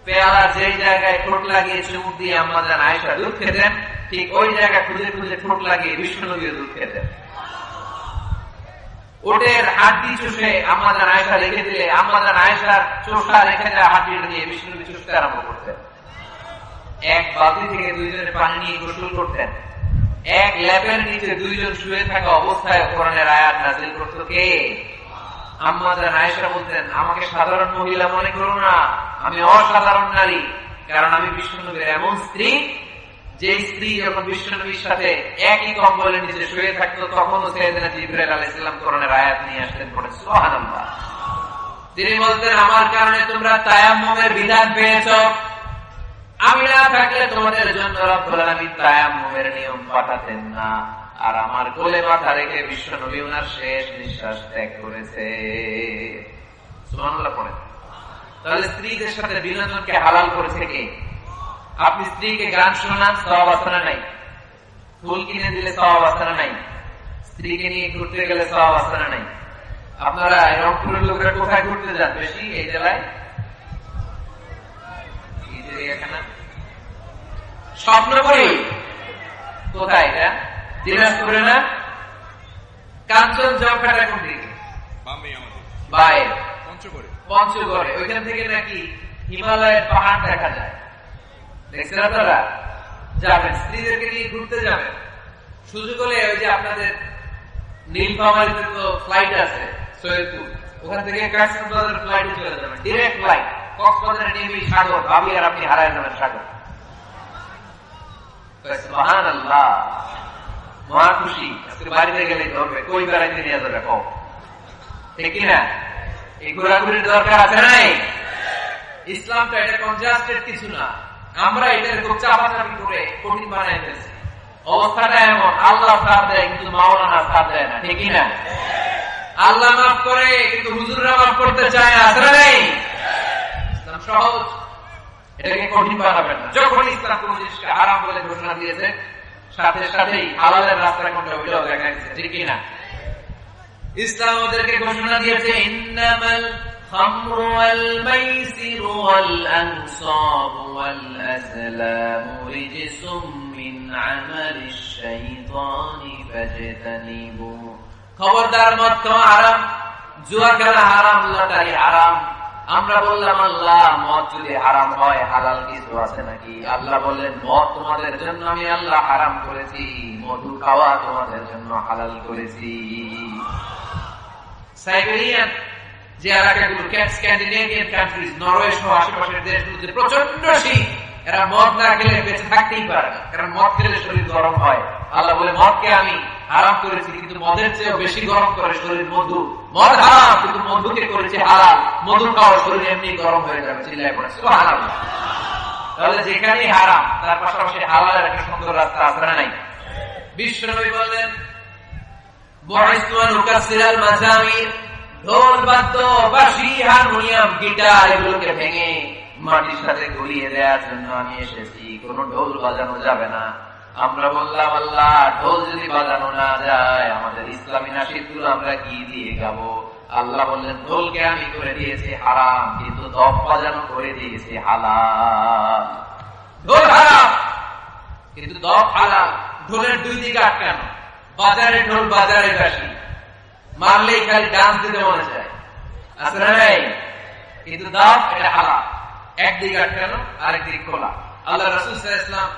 পেয়ালা যেই জায়গায় ঠোঁট লাগিয়ে চুমুক দিয়ে আম্মা জান আয়েশা দুধ খেতেন, ঠিক ওই জায়গা খুঁজে খুঁজে ঠোঁট লাগিয়ে বিশ্বনবীও দুধ খেতেন। ওটের হাড্ডি চুষে আম্মা জান আয়েশা রেখে দিলে আম্মা জান আয়েশার চোষা রেখে দেওয়া হাড্ডিটা দিয়ে বিশ্বনবী চুষতে আরম্ভ করতেন। এক বালতি থেকে 2 জনে পানি নিয়ে গোসল করতেন। এক ল্যাপের নিচে 2 জন শুয়ে থাকা অবস্থায় কোরআনের আয়াত নাযিল করত কে? আম্মা জান আয়েশা বলতেন, আমাকে সাধারণ মহিলা মনে করো না, আমি অসাধারণ নারী, কারণ আমি বিশ্বনবীর এমন স্ত্রী যে স্ত্রী যখন বিশ্বনবীর সাথে একই কম্বলের নিচে শুয়ে থাকতো তখনও সাইয়েদনা জিবরাইল আলাইহিস সালাম কোরআনের আয়াত নিয়ে আসতেন, পড়ে সুবহানাল্লাহ। তিনি বলতেন, আমার কারণে তোমরা তায়াম্মুমের বিধান পেয়েছো, আমি না থাকলে তোমাদের জন্য রব্বুল আলামিন তায়াম্মুমের নিয়ম পাঠাতেন না। আর আমার কোলে মাথা রেখে বিশ্বনবী ওনার শেষ নিঃশ্বাস ত্যাগ করেছে। সুবহানাল্লাহ পড়েন। তাহলে স্ত্রীদের সাথে বিনোদনকে হালাল করেছে কে? আপনি স্ত্রীকে গান শোনান, সওয়াব আছে না নাই? ফুল কিনে দিলে সওয়াব আছে না নাই? স্ত্রীকে নিয়ে ঘুরতে গেলে সওয়াব আছে না নাই? আপনারা রংপুরের লোকেরা কোথায় ঘুরতে যান বেশি এই জেলায়? স্বপ্নপুরী। কোথায় এটা? দিনাজপুরে না? কাঞ্চনজঙ্ঘাটা কোন দিকে? বাইরে পঞ্চগড়ে। ওইখান থেকে নাকি হিমালয়ের পাহাড় দেখা যায়, দেখছেন আপনারা? যাবেন, স্ত্রীদেরকে নিয়ে ঘুরতে যাবেন, সুযোগ হলে ওই যে আপনাদের নীলফামারীতে তো ফ্লাইট আছে সৈয়দপুর, ওখান থেকে কক্সবাজার ফ্লাইটে চলে যাবেন, ডিরেক্ট ফ্লাইট। কক্সবাজারে নেমে সাগর, ভাবি আর আপনি হারায় যাবেন সাগর। সুবহানাল্লাহ, মহা খুশি। আজকে বাড়িতে গেলে ধরবে, কই বেড়াইতে নিয়ে যাবে কম, ঠিক কিনা? এই ঘোরাঘুরির দরকার আছে নাই? ইসলামটা এটা কনজাস্টেড কিছু না, আমরা এটার খুব চাপাচাপি করে কঠিন বানাই ফেলছি। অবস্থাটা এমন, আল্লাহ সাথ দেয় কিন্তু মাওলানা সাথ দেয় না, ঠিক কিনা? আল্লাহ মাফ করে কিন্তু হুজুররা মাফ করতে চায় না, আছে নাই? ইসলাম সহজ, এটাকে কঠিন বানাবেন না। যখন ইসলাম কোন জিনিসকে হারাম বলে ঘোষণা দিয়েছে, সাথে সাথেই হালালের রাস্তা কোনটা ওইটাও দেখা গেছে, ঠিক কিনা? ইসলাম ওদেরকে ঘোষণা দিয়েছে, ইন্নামাল খামরু ওয়াল মাইসিরু ওয়াল আনসাবু ওয়াল আজলামু রিজসুম মিন আমালিশ শাইতানি ফাজতানিবু। খবরদার, মদ খাওয়া হারাম, জুয়া খেলা হারাম, লটারি হারাম। আমরা বললাম, আল্লাহ মদ যদি হারাম হয় হালাল কিছু আছে নাকি? আল্লাহ বললেন, মদ তোমাদের জন্য আমি আল্লাহ হারাম করেছি, মধু খাওয়া তোমাদের জন্য হালাল করেছি। সাইবেরিয়ান যে এলাকাগুলো, স্ক্যান্ডিনেভিয়ান কান্ট্রিজ, নরওয়ে সহ আশেপাশের দেশগুলোতে প্রচন্ড শীত, এরা মদ না খেলে বেঁচে থাকতেই পারে না, কারণ মদ খেলে শরীর গরম হয়। আল্লাহ বলে, মদকে আমি হারাম করেছি, কিন্তু মদের চেয়েও বেশি গরম করে শরীর মধু। মদ হারাম কিন্তু মধুকে করেছে হালাল, মধু খাওয়া শরীর এমনি গরম হয়ে যাবে। চিল্লায় পড়ে সুবহানাল্লাহ। তাহলে যেখানেই হারাম তার পাশাপাশি হালালের একটা সুন্দর রাস্তা আছে না নাই? বিশ্বনবী বললেন, বুইসতু আন উকাসসিরাল মাজামির, ঢোল বাদ্য বাঁশি হারমোনিয়াম গিটার এগুলোকে ভেঙে মাটির সাথে গলিয়ে দেওয়ার জন্য আমি এসেছি। কোন ঢোল বাজানো যাবে না, আমরা বললাম আল্লাহ ঢোল যদি বাজানো না যায় আমাদের ইসলামী নাশিদ গুলো আমরা কি দিয়ে গাবো? আল্লাহ বললেন ঢোলকে আমি করে দিয়েছি হারাম, কিন্তু দফ বাজানো করে দিয়েছি হালাল। ঢোল হারাম কিন্তু দফ হালাল। ঢোলের দুই দিকে আটকানো, বাজারে ঢোল বাজারে বাসি, মারলেই খালি ডান্স দিতে মনে চায়, আছে না নাই? কিন্তু দফ এটা হালাল, একদিকে আটকানো আরেকদিকে খোলা। আল্লাহ রাসূল সাল্লাল্লাহু আলাইহি ওয়াসাল্লাম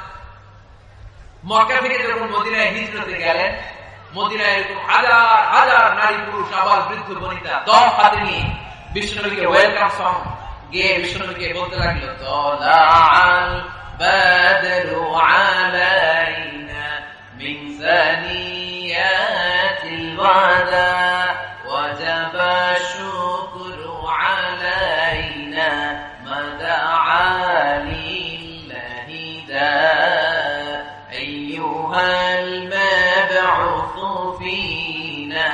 মক্কা থেকে যখন মদিনায় হিজরতে গেলেন, মদিনায় এরকম হাজার হাজার নারী পুরুষ আবাল বৃদ্ধ বনিতা দফ হাতে নিয়ে বিশ্বনবীকে ওয়েলকাম সং গেয়ে বিশ্বনবীকে বলতে লাগলো, তালাআল বাদরু আলাইনা মিন সানিয়াতিল ওয়াদা ওয়াজাবা শুকরু আলাইনা মাদাআ লিল্লাহি দা أيها المبعوث فينا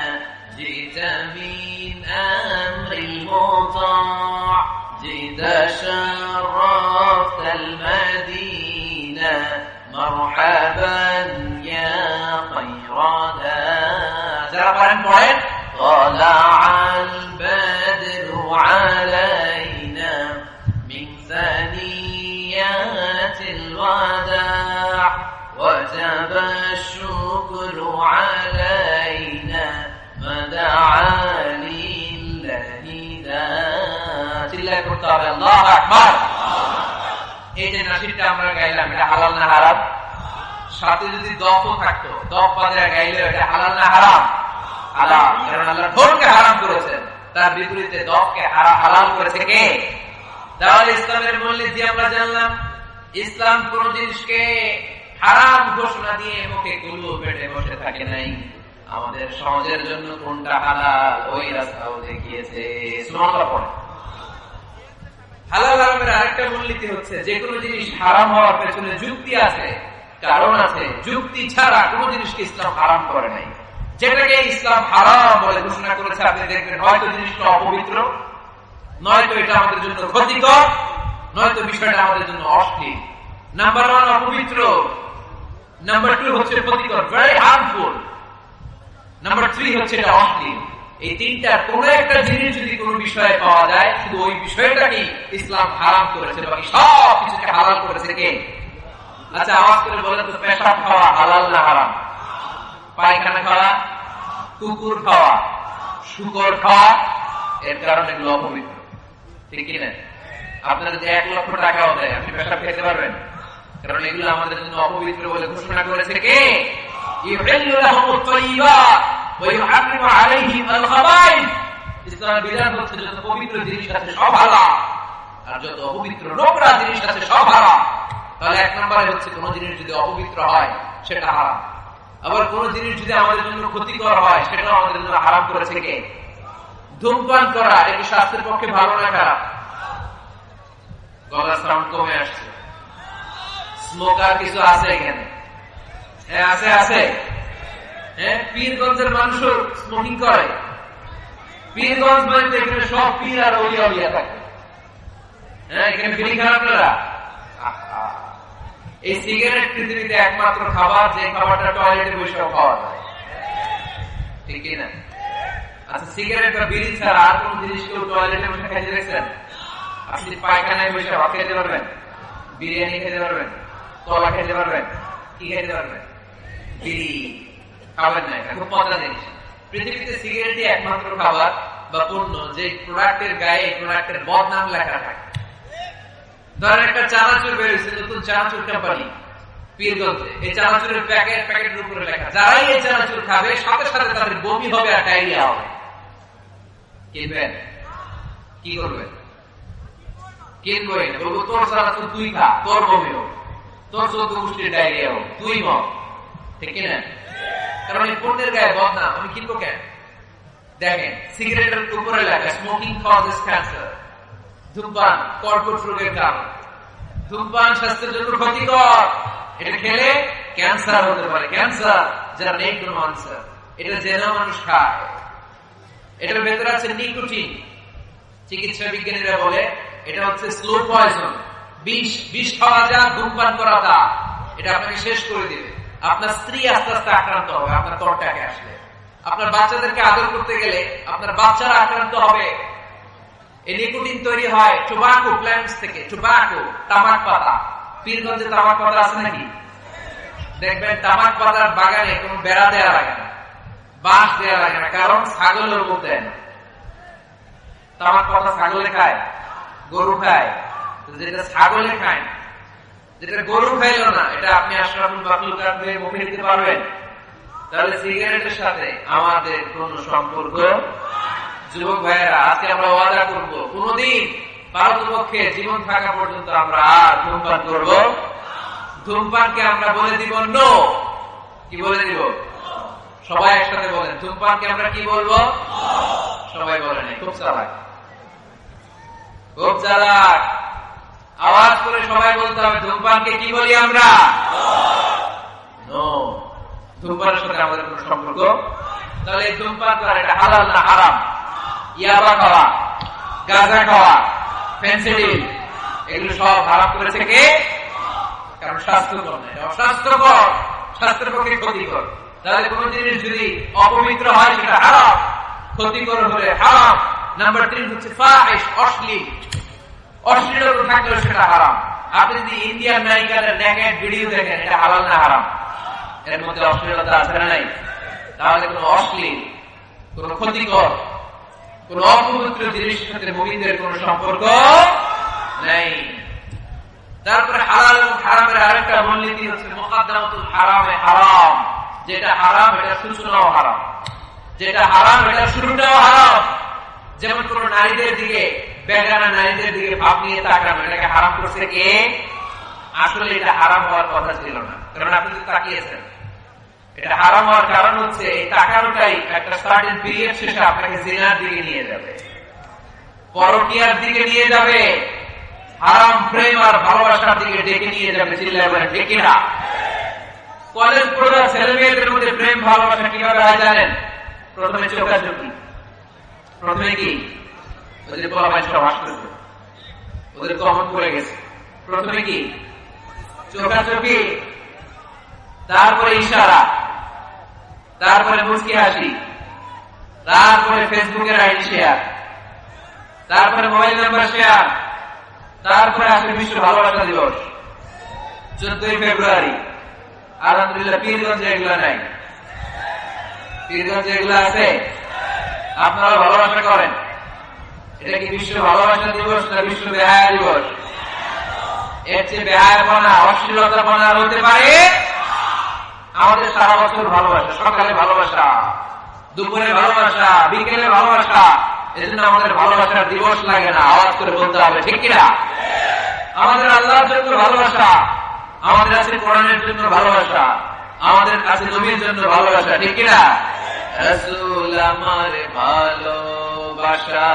جئت من أمر المطاع جئت شرفت المدينة مرحبا يا خير داع طلع البدر علينا من ثنيات الوداع وجب الشكر علينا مدعا لله داع চিল্লায় পড়তে হবে আল্লাহু আকবার। এই যে নাশিদটা আমরা গাইলাম এটা হালাল না হারাম? সাথে যদি দফও থাকতো, দফ বাজারে গাইলে এটা হালাল না হারাম? হালাল, কারণ আল্লাহ ঢোলকে হারাম করেছেন, তার বিপরীতে দফকে হালাল করেছে কে? তাহলে ইসলামের মূলনীতি আমরা জানলাম। ইসলাম কোন জিনিসকে হারাম ঘোষণা দিয়ে মুখে কুলু পেটে বসে থাকে নাই। আমাদের সমাজের জন্য কোনটা হালাল ওই রাস্তাও দেখিয়েছে। সুবহানাল্লাহ পড়ে। হালাল হারামের আরেকটা মূলনীতি হচ্ছে যে কোনো জিনিস হারাম হওয়ার পেছনে যুক্তি আছে, কারণ আছে। যুক্তি ছাড়া কোনো জিনিসকে ইসলাম হারাম করে নাই। যেটাকে ইসলাম হারাম বলে ঘোষণা করেছে আপনি দেখবেন হয়তো জিনিসটা অপবিত্র, নয়তো এটা আমাদের জন্য ক্ষতিকর, নয়তো বিষয়টা আমাদের জন্য অশ্লীল। নাম্বার 1 অপবিত্র, নাম্বার 2 হচ্ছে ক্ষতিকর, ভেরি হার্মফুল, নাম্বার 3 হচ্ছে এটা অশ্লীল। এই তিনটার কোন একটা জিনিস যদি কোন বিষয়ে পাওয়া যায়, শুধু ওই বিষয়টাকে ইসলাম হারাম করেছে, বাকি সব কিছুকে হালাল করেছে কে? আচ্ছা আওয়াজ করে বলেন তো, পেশাব খাওয়া হালাল না হারাম? পায়খানা খাওয়া, কুকুর খাওয়া, শুকর খাওয়া, এর কারণে এগুলো অপবিত্র, ঠিক কিনা? আপনার যদি 1 লক্ষ টাকাও দেয় আপনি পেশাব খেতে পারবেন? কারণ এগুলো আমাদের জন্য অপবিত্র বলে ঘোষণা করেছে কে? ইউহিল্লু লাহুমুত তাইয়্যিবাত ওয়া ইউহাররিমু আলাইহিম আল খাবাইস। ইসলামের বিধান হচ্ছে যত পবিত্র জিনিস আছে সব হালাল, আর যত অপবিত্র নোংরা জিনিস আছে সব হারাম। তাহলে 1 নম্বরে হচ্ছে কোন জিনিস যদি অপবিত্র হয় সেটা হারাম, আবার কোন জিনিস যদি আমাদের জন্য ক্ষতিকর হয় সেটাও আমাদের জন্য হারাম করেছে কে? ধূমপান করা এটা স্বাস্থ্যের পক্ষে ভালো না খারাপ? গলার সাউন্ড কমে আসছে। স্মোকার কিছু আছে এখানে? হ্যাঁ আছে, আছে। হ্যাঁ, পীরগঞ্জের মানুষও স্মোকিং করে। পীরগঞ্জ মানে এখানে সব পীর আর ওলিয়া ওলিয়া থাকে। হ্যাঁ, এখানে বিড়ি খান আপনারা? এই সিগারেট পৃথিবীতে একমাত্র খাবার যে খাবারটা টয়লেটে বসেও খাওয়া যায়, ঠিক কিনা? আচ্ছা, সিগারেট বা বিড়ি ছাড়া আর কোন জিনিস কেউ টয়লেটে বসে খাইতে দেখছেন? আপনি পায়খানায় বসে ভাত খেতে পারবেন, বিরিয়ানি খেতে পারবেন, কলা খেতে পারবেন, কি খেতে পারবেন? বিড়ি খাবেন না। এটা খুব মজার জিনিস। পৃথিবীতে সিগারেটই একমাত্র খাবার বা পণ্য যে প্রোডাক্টের গায়ে প্রোডাক্টের বদনাম লেখা থাকে। ধরেন একটা চানাচুর বেরিয়েছে, নতুন চানাচুর কোম্পানি পীরগঞ্জে, এই চানাচুরের প্যাকেটের উপরে লেখা যারাই এই চানাচুর খাবে সাথে সাথে তাদের বমি হবে আর ডায়রিয়া হবে। কিনবেন? কি করবেন? কিনবই না, বলবো তোর চানাচুর তুই খা, তোর বমি হোক, তোর 14 গোষ্ঠীর ডায়রিয়া হোক, তুই মত, ঠিক কিনা? কারণ এই পণ্যের গায়ে বদনাম, আমি কিনবো কেন? দেখেন সিগারেটের উপরে লেখা স্মোকিং কজেস ক্যান্সার, ধূমপান কর্কট রোগের কারণ, ধূমপান স্বাস্থ্যের জন্য ক্ষতিকর, এটা খেলে ক্যান্সার হতে পারে, ক্যান্সার যারা নেই কোনো আনসার, এটা জেনা মানুষ খায়। এটার ভেতরে আছে নিকোটিন, চিকিৎসা বিজ্ঞানীরা বলে এটা হচ্ছে স্লো পয়জন, বিষ খাওয়া যা ধূমপান করা তা, এটা আপনাকে শেষ করে দিবে। আপনার স্ত্রী আস্তে আস্তে আক্রান্ত হবে আপনার কন্ট্যাক্টে আসলে। আপনার বাচ্চাদেরকে আদর করতে গেলে আপনার বাচ্চারা আক্রান্ত হবে। এই নিকোটিন তৈরি হয় টোবাকো প্ল্যান্টস থেকে। টোবাকো, তামাক পাতা। পীরগঞ্জে তামাক পাতা আছে নাকি? দেখবেন তামাক পাতার বাগানে কোনো বেড়া দেওয়া লাগে না, বাঁশ দেওয়া লাগে না, কারণ ছাগলের উপর দেয় না। তামাক পাতা ছাগলে খায়, গরু খায়। যেটা ছাগলে খায়, যেটা গরু খাইল না, এটা আপনি আশরাফুল মাখলুকাত হয়ে মুখে দিতে পারবেন? তাহলে সিগারেটের সাথে আমাদের কোন সম্পর্ক? যুবক ভাইয়েরা, আজকে আমরা ওয়াদা করব কোনদিন পারতপক্ষে জীবন থাকা পর্যন্ত আমরা আর ধূমপান করব। ধূমপানকে আমরা বলে দিব নো। কি বলে দিব? সবাই একসাথে বলেন, ধূমপানকে আমরা কি বলবো? সবাই বলেন। খুব চালাক, খুব চালাক। আওয়াজ করে সবাই বলতে হবে, ধূমপানকে কি বলি আমরা? নো। ধূমপানের সাথে আমাদের কোন সম্পর্ক? তাহলে এই ধূমপান করা এটা হালাল না হারাম? ইয়াবা খাওয়া, গাঁজা খাওয়া, ফেন্সিডিল, এগুলো সব হারাম করেছে কে? কারণ স্বাস্থ্যকর না, এটা অস্বাস্থ্যকর, স্বাস্থ্যের পক্ষে ক্ষতিকর। তাহলে কোন জিনিস যদি অপবিত্র হয় সেটা হারাম, ক্ষতিকর হলে হারাম। নাম্বার 3 হচ্ছে ফাহিশ, অশ্লীল। অশ্লীলতা থাকলে সেটা হারাম। আপনি যদি ইন্ডিয়ান নায়িকাদের নেকেড ভিডিও দেখেন, এটা হালাল না হারাম? এর মধ্যে অশ্লীলতা আছে না নাই? তাহলে কোন অশ্লীল, কোন ক্ষতিকর, কোন অপবিত্র জিনিসের সাথে মুমিনদের কোন সম্পর্ক নেই। তারপরে হালাল এবং হারামের আরেকটা মূলনীতি হচ্ছে মুকাদ্দামাতুল হারামে হারাম। যেটা হারাম এটা সূচনাও হারাম, যেটা হারাম এটা শুরুটাও হারাম। যেমন কোন নারীদের দিকে, বেগানা নারীদের দিকে ভাব নিয়ে তাকানো, এটাকে হারাম করছে কে? আসলে এটা হারাম হওয়ার কথা ছিল না, কারণ আপনি যদি তাকিয়েছেন। এটা হারাম হওয়ার কারণ হচ্ছে এই তাকানোটাই একটা সার্টেন পিরিয়ড শেষে আপনাকে জিনার দিকে নিয়ে যাবে, পরকীয়ার দিকে নিয়ে যাবে, হারাম প্রেম আর ভালোবাসার দিকে ডেকে নিয়ে যাবে। চিল্লায় বলেন ঠিক কিনা? কলেজ পড়ুয়া ছেলে মেয়েদের মধ্যে প্রেম ভালোবাসা কিভাবে হয় জানেন? প্রথমে চোখাচোখি। প্রথমে কি? ওদের পোলাপান সব আসতেছে, ওদের কমন করে গেছে। প্রথমে কি? চোখাচোখি, তারপরে ইশারা, তারপরে মুচকি হাসি, তারপরে ফেসবুকের আইডি শেয়ার, তারপরে মোবাইল নাম্বার শেয়ার, তারপরে আসবে বিশ্ব ভালোবাসা দিবস 14ই ফেব্রুয়ারি। আলহামদুলিল্লাহ পীরগঞ্জে এগুলো নাই। পীরগঞ্জে এগুলো আছে? আপনারা ভালোবাসা করেন? এটা কি বিশ্ব ভালোবাসা দিবস না বিশ্ব বেহায়া দিবস? এর চেয়ে বেহায়াপনা, অশ্লীলতাপনা হতে পারে? আমাদের সারা বছর ভালোবাসা, সকালে ভালোবাসা, দুপুরে ভালোবাসা, বিকেলে ভালোবাসা। এজন্য আমাদের ভালোবাসার দিবস লাগে না। আওয়াজ করে বলতে হবে ঠিক কিনা? আমাদের আল্লাহর জন্য ভালোবাসা, আমাদের আছে কোরআনের জন্য ভালোবাসা, আমাদের কাছে নবীর জন্য ভালোবাসা, ঠিক কিনা? রাসূল আমার ভালোবাসা,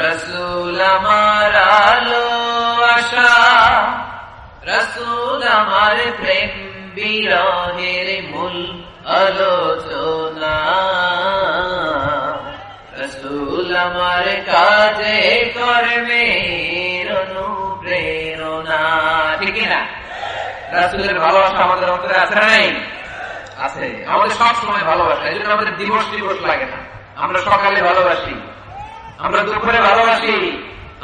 রাসূল আমার আলো আশা, রাসূল আমার প্রেম বিরহের মূল আলোচনা, রাসূল আমার কাজে কর্মের অনুপ্রেরণা, ঠিক না? রাসূলের ভালোবাসা আমাদের অন্তরে আছে না নাই? আছে। আমাদের সব সময় ভালোবাসা, এই জন্য আমাদের দিবস দিবস লাগে না। আমরা সকালে ভালোবাসি, আমরা দুপুরে ভালোবাসি,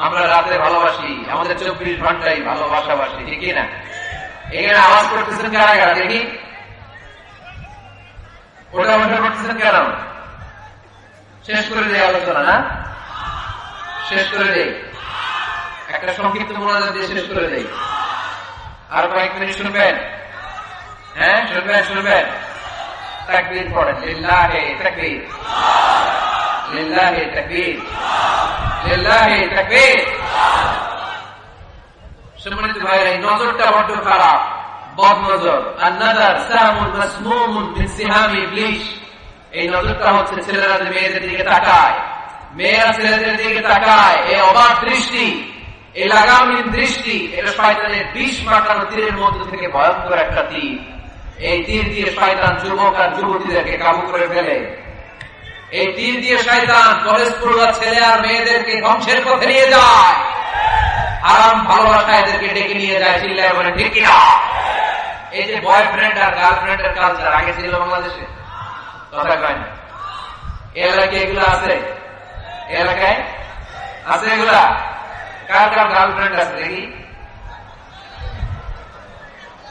আমরা রাতে ভালোবাসি, আমাদের 24 ঘন্টাই ভালোবাসাবাসি, ঠিক না? এখানে আওয়াজ করতেছেন কারা কারা দেখি? ওটা ওটা করতেছেন কেন? শেষ করে দেয় আলোচনা না? শেষ করে দেই, একটা সংক্ষিপ্ত মোনাজাত দিয়ে শেষ করে দেই। আর কয়েক মিনিট শুনবেন? হ্যাঁ শুনবেন, শুনবেন। তাকবীর পড়েন, লিল্লাহি তাকবীর, লিল্লাহি তাকবীর, লিল্লাহি তাকবীর। সম্মানিত ভাইরা, এই নজরটা বড্ড খারাপ, বদ নজর। আন-নাযার সামুন মাসমুমুন মিন সিহামি ইবলিস। এই নজরটা হচ্ছে ছেলেরা যে মেয়েদের দিকে তাকায়, মেয়েরা ছেলেদের দিকে তাকায়, এই অবাক দৃষ্টি, এই লাগামহীন দৃষ্টি, এটা শয়তানের বিষ মাখানো তীরের মধ্য থেকে ভয়ঙ্কর একটা তীর। এই তীর দিয়ে শয়তান যুবক আর যুবতীদেরকে কাবু করে ফেলে। এই তীর দিয়ে শয়তান কলেজ পড়ুয়া ছেলে আর মেয়েদেরকে ধ্বংসের পথে নিয়ে যায়, হারাম ভালোবাসা এদেরকে ডেকে নিয়ে যায়। চিল্লায় বলে ঠিক কিনা? এই যে বয়ফ্রেন্ড আর গার্লফ্রেন্ডের কালচার আগে ছিল বাংলাদেশে, কথা কয় না। এলাকায় এগুলো আছে, এলাকায় আছে এগুলা। কার কার গার্লফ্রেন্ড আছে দেখি?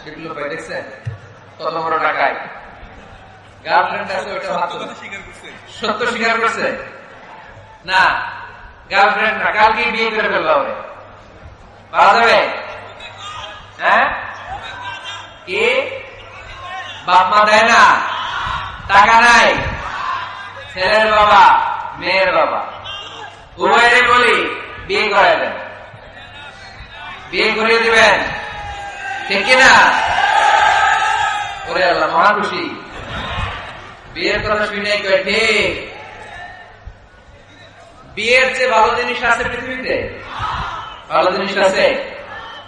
এগুলো পাই দেখছেন কত বড় টাকায় গার্লফ্রেন্ড আছে। ওইটা সত্য স্বীকার করছে না, গার্লফ্রেন্ড না, কালকে বিয়ে করে ফেললো হবে, পাওয়া যাবে? হ্যাঁ, কি বাপ মা দেয় না, টাকা নাই, ছেলের বাবা মেয়ের বাবা উভয়েরই বলি বিয়ে করে দেন, বিয়ে করিয়ে দিবেন, ঠিক কিনা? ওরে আল্লাহ মহা খুশি, বিয়ের কথা শুনে কয় ঠিক। বিয়ের চেয়ে ভালো জিনিস আছে পৃথিবীতে? ভালো জিনিস আছে?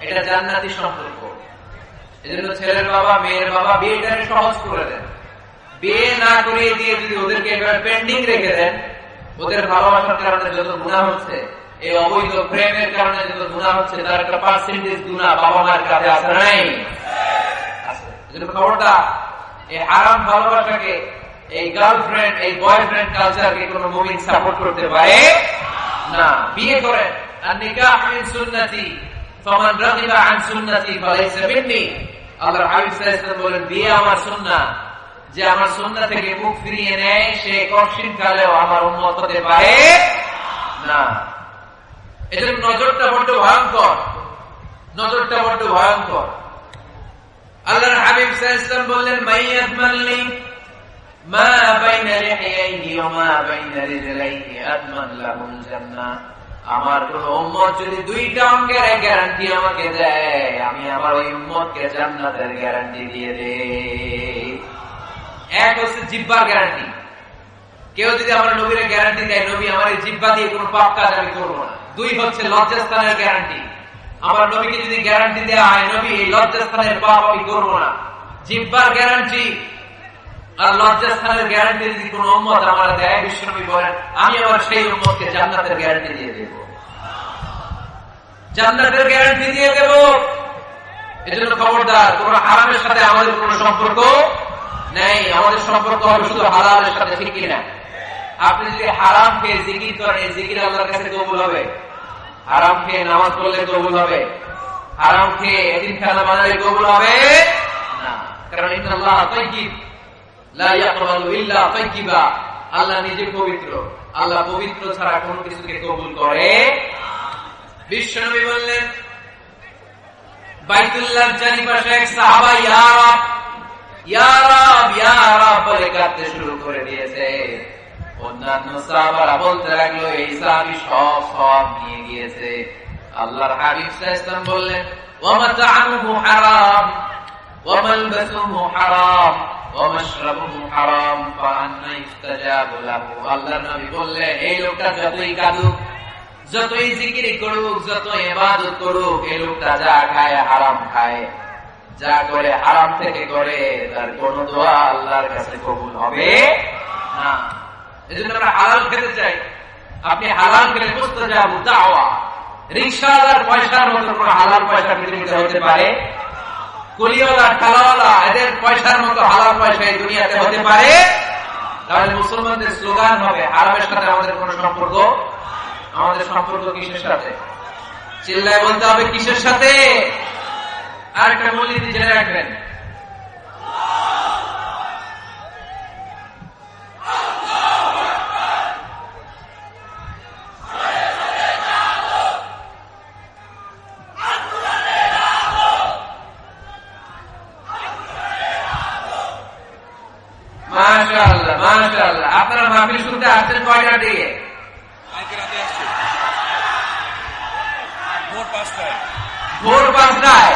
এটা জান্নাতি সম্পর্ক। এজন্য ছেলের বাবা মেয়ের বাবা বিয়েটাকে সহজ করে দেন। বিয়ে না করিয়ে দিয়ে যদি ওদেরকে এবার পেন্ডিং রেখে দেন, ওদের ভালোবাসার কারণে যত গুনাহ হচ্ছে, এই অবৈধ প্রেমের কারণে যত গুনাহ হচ্ছে, তার একটা পার্সেন্টেজ গুনাহ বাবা মার কাছে আছে নাই? আছে। এজন্য খবরদার, এই হারাম ভালোবাসাকে, এই গার্লফ্রেন্ড এই বয়ফ্রেন্ড কালচারকে কোন মুমিন সাপোর্ট করতে পারে না। বিয়ে করেন, আর নিকাহ মিন সুন্নতি ফামান রাগিবা আন সুন্নতি ফালাইসা মিন্নি। আল্লাহর হাবিব সাল্লাল্লাহু আলাইহি ওয়াসাল্লাম বলেন, বিয়ে আমার সুন্নাহ, যে আমার সুন্নাহ থেকে মুখ ফিরিয়ে নেয় সে কঠিন কালেও আমার উম্মত হতে পারে না। এজন্য নজরটা বড় ভয়ঙ্কর, নজরটা বড় ভয়ঙ্কর। আল্লাহর হাবিব সাল্লাল্লাহু আলাইহি ওয়াসাল্লাম বললেন, মাইয়াদমানলি মা বাইনা লিহিয়াইহি ওয়া মা বাইনা রিজলাইহি আদমান লাহুল জান্নাহ। আমার কোন উম্মত যদি দুইটা অঙ্গের গ্যারান্টি আমাকে দেয়, আমি আমার ওই উম্মতকে জান্নাতের গ্যারান্টি দিয়ে দেই। এক হচ্ছে জিহ্বার গ্যারান্টি, কেউ যদি আমার নবীর গ্যারান্টি দেয় নবী আমার এই জিহ্বা দিয়ে কোনো পাপ কাজ আমি করবো না। দুই হচ্ছে লজ্জাস্থানের গ্যারান্টি, আমার নবীকে যদি গ্যারান্টি দেওয়া হয় নবী এই লজ্জাস্থানের পাপ আমি করবো না। জিহ্বার গ্যারান্টি আর লজ্জাস্থানের গ্যারান্টি যদি কোন উম্মত আমার দেয়, বিশ্বনবী বলেন আমি আমার সেই উম্মতকে জান্নাতের গ্যারান্টি দিয়ে দেব, জান্নাতের গ্যারান্টি দিয়ে দেব। এজন্য খবরদার, কোন হারামের সাথে আমাদের কোন সম্পর্ক নেই, আমাদের সম্পর্ক হবে শুধু হালালের সাথে, ঠিক কিনা? আপনি যদি হারাম খেয়ে জিকির করেন, এই জিকির আল্লাহর কাছে কবুল হবে? হারাম খেয়ে নামাজ পড়লে কবুল হবে? হারাম খেয়ে এতিমখানা বানালে কবুল হবে না। কারণ ইন্নাল্লাহ তাইয়্যিব লা ইয়াকবালু ইল্লা তাইয়্যিবা। আল্লাহ নিজে পবিত্র, আল্লাহ পবিত্র ছাড়া কোনো কিছুকে কবুল করে। বিশ্বনবী বললেন, বাইতুল্লাহর চারিপাশে এক সাহাবা ইয়া রাব ইয়া রাব ইয়া রাব বলে কাঁদতে শুরু করে দিয়েছে। অন্যান্য সাহাবারা বলতে লাগলো, এই সাহাবী সব নিয়ে গিয়েছে। আল্লাহর হাবিব সাল্লাল্লাহু আলাইহি ওয়াসাল্লাম বললেন, ওয়া মাতআমুহু হারাম ওয়া মালবাসুহু হারাম ওয়া মাশরাবুহু হারাম ফাআন্না ইস্তাজাবু লাহু। আল্লাহর নবী বললেন, এই লোকটা যতই কাঁদুক, যতই জিকির করুক, যত ইবাদত করুক, এই লোকটা যা খায় হারাম খায়, যা করে হারাম থেকে করে, তার কোন দোয়া আল্লাহর কাছে কবুল হবে না। এজন্য আমরা হালাল খেতে চাই। আপনি হালাল খেলে মুস্তাজাবু দাওয়া। রিকশাওয়ালার পয়সার মতো কোন হালাল পয়সা পৃথিবীতে হতে পারে? কুলিওয়ালা ঠালাওয়ালা এদের পয়সার মতো হালাল পয়সা এই দুনিয়াতে হতে পারে? তাহলে মুসলমানদের স্লোগান হবে, হারামের সাথে আমাদের কোন সম্পর্ক, আমাদের সম্পর্ক কিসের সাথে? চিল্লায় বলতে হবে কিসের সাথে? আর একটা মূলনীতি জেনে রাখবেন, মাশাআল্লাহ মাশাআল্লাহ। আপনারা মাহফিল শুনতে আসছেন কয়টার দিকে? ভোর 5টায়,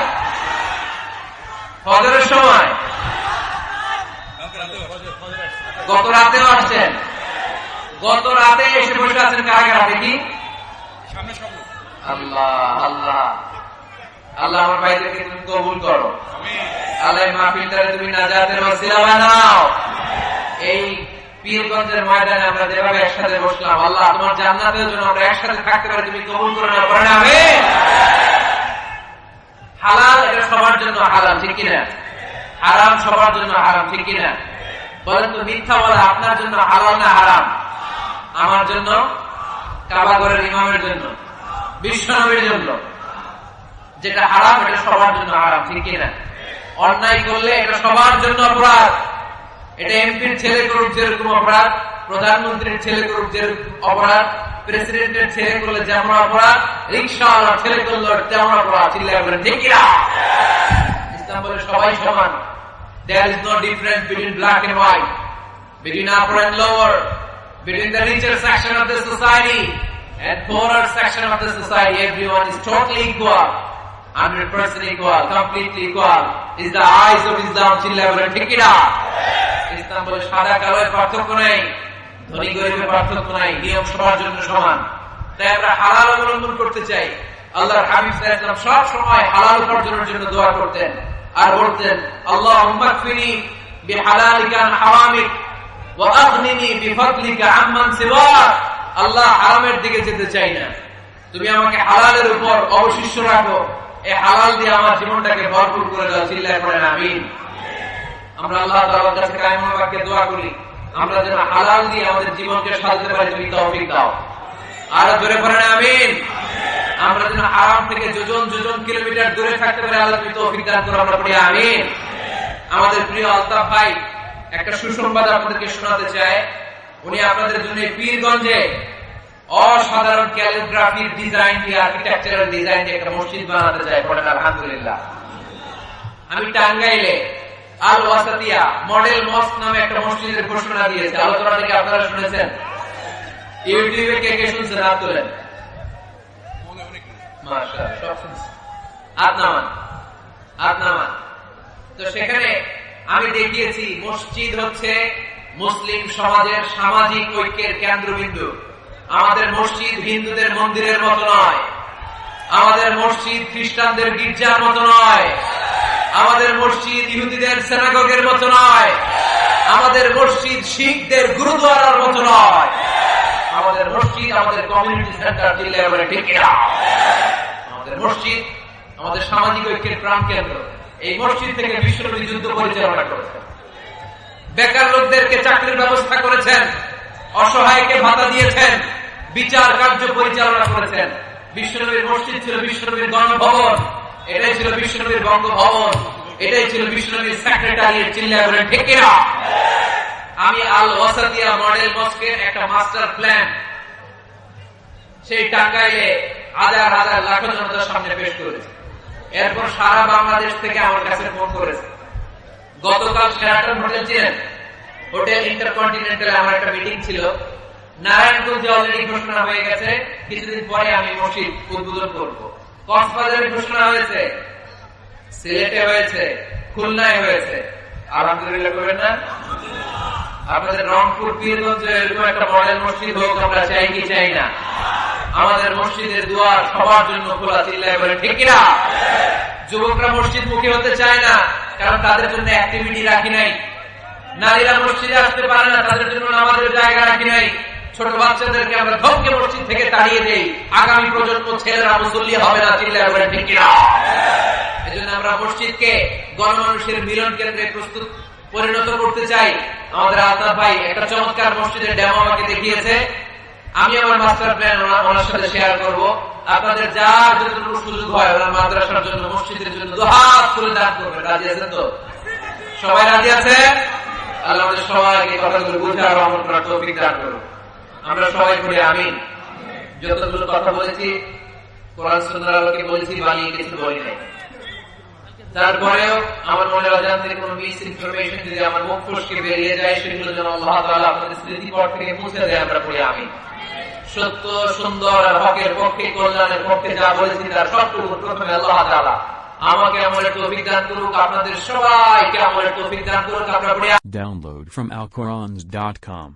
ফজরের সময়। গত রাতেও আসছেন? গত রাতে এসে বসে আছেন কারা কারা দেখি? আল্লাহ আল্লাহ আল্লাহ, আমার ভাইদেরকে তুমি কবুল করো। আল্লাহ মাহফিলটারে তুমি নাজাতের ওসিলা বানাও। এই পীরগঞ্জের ময়দানে আমরা যেভাবে একসাথে বসলাম, আল্লাহ তোমার জান্নাতের জন্য আমরা একসাথে থাকতে পারি, তুমি কবুল করে নাও, পড়ে আমিন। হালাল এটা সবার জন্য হালাল, ঠিক কিনা? হারাম সবার জন্য হারাম, ঠিক কিনা? বলেন তো, মিথ্যা বলা আপনার জন্য হালাল না হারাম? আমার জন্য, কাবা ঘরের ইমামের জন্য, বিশ্বনবীর জন্য। যেটা হারাম এটা সবার জন্য হারাম, ঠিক কিনা? অন্যায় করলে এটা সবার জন্য অপরাধ। এটা এমপির ছেলে করুক যেরকম অপরাধ, প্রধানমন্ত্রীর ছেলে করুক যেরকম অপরাধ, প্রেসিডেন্টের ছেলে করলে যেমন অপরাধ, রিক্সাওয়ালার ছেলে করলে তেমন অপরাধ। চিল্লায় বলেন ঠিক কিনা? ইসলাম বলে সবাই সমান। There is no difference between black and white, between upper and lower, between the richer section of the society and poorer section of the society. Everyone is totally equal, 100% equal, completely equal. Is the eyes of Islam. চিল্লায় বলেন ঠিক কিনা? ইসলাম বলে সাদা কালোর পার্থক্য নেই, ধনী গরিবের পার্থক্য নাই, নিয়ম সবার জন্য সমান। তাই আমরা হালাল অবলম্বন করতে চাই। আল্লাহর হাবিব সাল্লাল্লাহু আলাইহি ওয়াসাল্লাম সব সময় হালাল উপার্জনের জন্য দোয়া করতেন আর বলতেন, আল্লাহুম্মা কফিনি বিহালালিকা আন হারামিক ওয়া আগনিনি বিফদলিকা আম্মান সিওয়াক। আল্লাহ, হারামের দিকে যেতে চাই না, তুমি আমাকে হালালের উপর অবশিষ্ট রাখো, এই হালাল দিয়ে আমার জীবনটাকে ভরপুর করে দাও। চিল্লায় পড়েন আমিন। আমরা আল্লাহ তাআলার কাছে কায়েমুল বাক্যে দোয়া করি, আমরা যেন হালাল দিয়ে আমাদের জীবনকে সাজাতে পারি, তুমি তৌফিক দাও। আর জোরে পড়েন আমিন। আমরা যেন হারাম থেকে যোজন যোজন কিলোমিটার দূরে থাকতে পারি, আল্লাহ তুমি তৌফিক দান করো, আমরা পড়ি আমিন। আমাদের প্রিয় আলতাফ ভাই একটা সুসংবাদ আপনাদেরকে শোনাতে চায়। উনি আপনাদের জন্য পীরগঞ্জে অসাধারণ ক্যালিগ্রাফির ডিজাইন দিয়ে, আর্কিটেকচারাল ডিজাইন দিয়ে একটা মসজিদ বানাতে চায়। পড়েন আলহামদুলিল্লাহ। আমি টাঙ্গাইলে আল ওয়াসাতিয়া মডেল মস্ক নামে একটা মসজিদের ঘোষণা দিয়েছে। আলোচনা থেকে আপনারা শুনেছেন, ইউটিউবে কে কে শুনছেন হাত তোলেন। মাশাআল্লাহ, সব শুনছেন। হাত নামান। তো সেখানে আমি দেখিয়েছি মসজিদ হচ্ছে মুসলিম সমাজের সামাজিক ঐক্যের কেন্দ্রবিন্দু। আমাদের মসজিদ হিন্দুদের মন্দিরের মতো নয়, আমাদের মসজিদ খ্রিস্টানদের গির্জার মতো নয়, আমাদের মসজিদ ইহুদিদের সিনাগগের মতো নয়, আমাদের মসজিদ শিখদের গুরুদ্বারার মতো নয়, আমাদের মসজিদ আমাদের কমিউনিটি সেন্টার। চিল্লায় বলে ঠিক কিনা? আমাদের মসজিদ আমাদের সামাজিক ঐক্যের প্রাণকেন্দ্র। এই মসজিদ থেকে বিশ্বনবী যুদ্ধ পরিচালনা করেছেন, বেকার লোকদেরকে চাকরির ব্যবস্থা করেছেন, অসহায়কে ভাতা দিয়েছেন, বিচার কার্য পরিচালনা করেছেন। বিশ্বনবীর মসজিদ ছিল বিশ্বনবীর গণভবন, এটাই ছিল বিশ্বনবীর বঙ্গভবন, এটাই ছিল বিশ্বনবীর সেক্রেটারিয়েট। চিল্লায় বলেন ঠিক কিনা? আমি আল ওয়াসাতিয়া মডেল মস্কের একটা মাস্টার প্ল্যান সেই টাঙ্গাইলে হাজার হাজার লাখ জনতার সামনে পেশ করেছে। এরপর সারা বাংলাদেশ থেকে আমার কাছে ফোন করেছে। গতকাল শেরাটন হোটেল ছিলেন, হোটেল ইন্টারকন্টিনেন্টালে আমার একটা মিটিং ছিল। নারায়ণগঞ্জে অলরেডি ঘোষণা হয়ে গেছে, কিছুদিন পরে আমি মসজিদ উদ্বোধন করবো। কক্সবাজারে ঘোষণা হয়েছে, সিলেটে হয়েছে, খুলনায় হয়েছে। আলহামদুলিল্লাহ করবেন না? আপনাদের রংপুর পীরগঞ্জে এরকম একটা মডেল মসজিদ হোক, আমরা চাই কি চাই না? আমাদের মসজিদের দুয়ার সবার জন্য খোলা। চিল্লায় বলে ঠিক কিনা? যুবকরা মসজিদ মুখী হতে চায় না, কারণ তাদের জন্য অ্যাক্টিভিটি রাখি নাই। নারীরা মসজিদে আসতে পারে না, তাদের জন্য নামাজের জায়গা রাখি নাই। ছোট বাচ্চাদেরকে আমরা ধমকে মসজিদ থেকে তাড়িয়ে দেই, আগামী প্রজন্ম ছেলেরা মুসল্লি হবে না। চিল্লায় বলে ঠিক কিনা? এজন্য আমরা মসজিদকে গণমানুষের মিলন কেন্দ্রে পরিণত করতে চাই। আমাদের আলতাফ ভাই একটা চমৎকার মসজিদের ডেমো আমাকে দেখিয়েছে। আমি আমার মাস্টার প্ল্যান ওনার সাথে শেয়ার করব। আপনাদের যার যতটুকু সুযোগ হয় ওনার মাদ্রাসার জন্য, মসজিদের জন্য দুহাত তুলে দান করবেন। রাজি আছেন তো? সবাই রাজি আছে? আল্লাহ আমাদের সবাইকে কথাগুলো বুঝে আর আমল করার তৌফিক দান করুন। আমরা সবাই পড়ি আমিন। যতগুলো কথা বলেছি কোরআন সুন্নাহর আলোকে বলেছি, বানিয়ে কিছু বলি নাই। তারপরেও আমার মনে অজান্তে কোনো মিস ইনফরমেশন যদি আমার মুখ ফসকে বেরিয়ে যায়, সেগুলো যেন আল্লাহ তাআলা আপনাদের স্মৃতিপট থেকে মুছে দেয়। আমরা পড়ি আমিন। সত্য, সুন্দর আর হকের পক্ষে, কল্যাণের পক্ষে যা বলেছি তার সবটুকু প্রথমে আল্লাহ তাআলা আমাকে আমলের তৌফিক দান করুক, আপনাদের সবাইকে আমলের তৌফিক দান করুক। আমরা পড়ি। Download from alqurans.com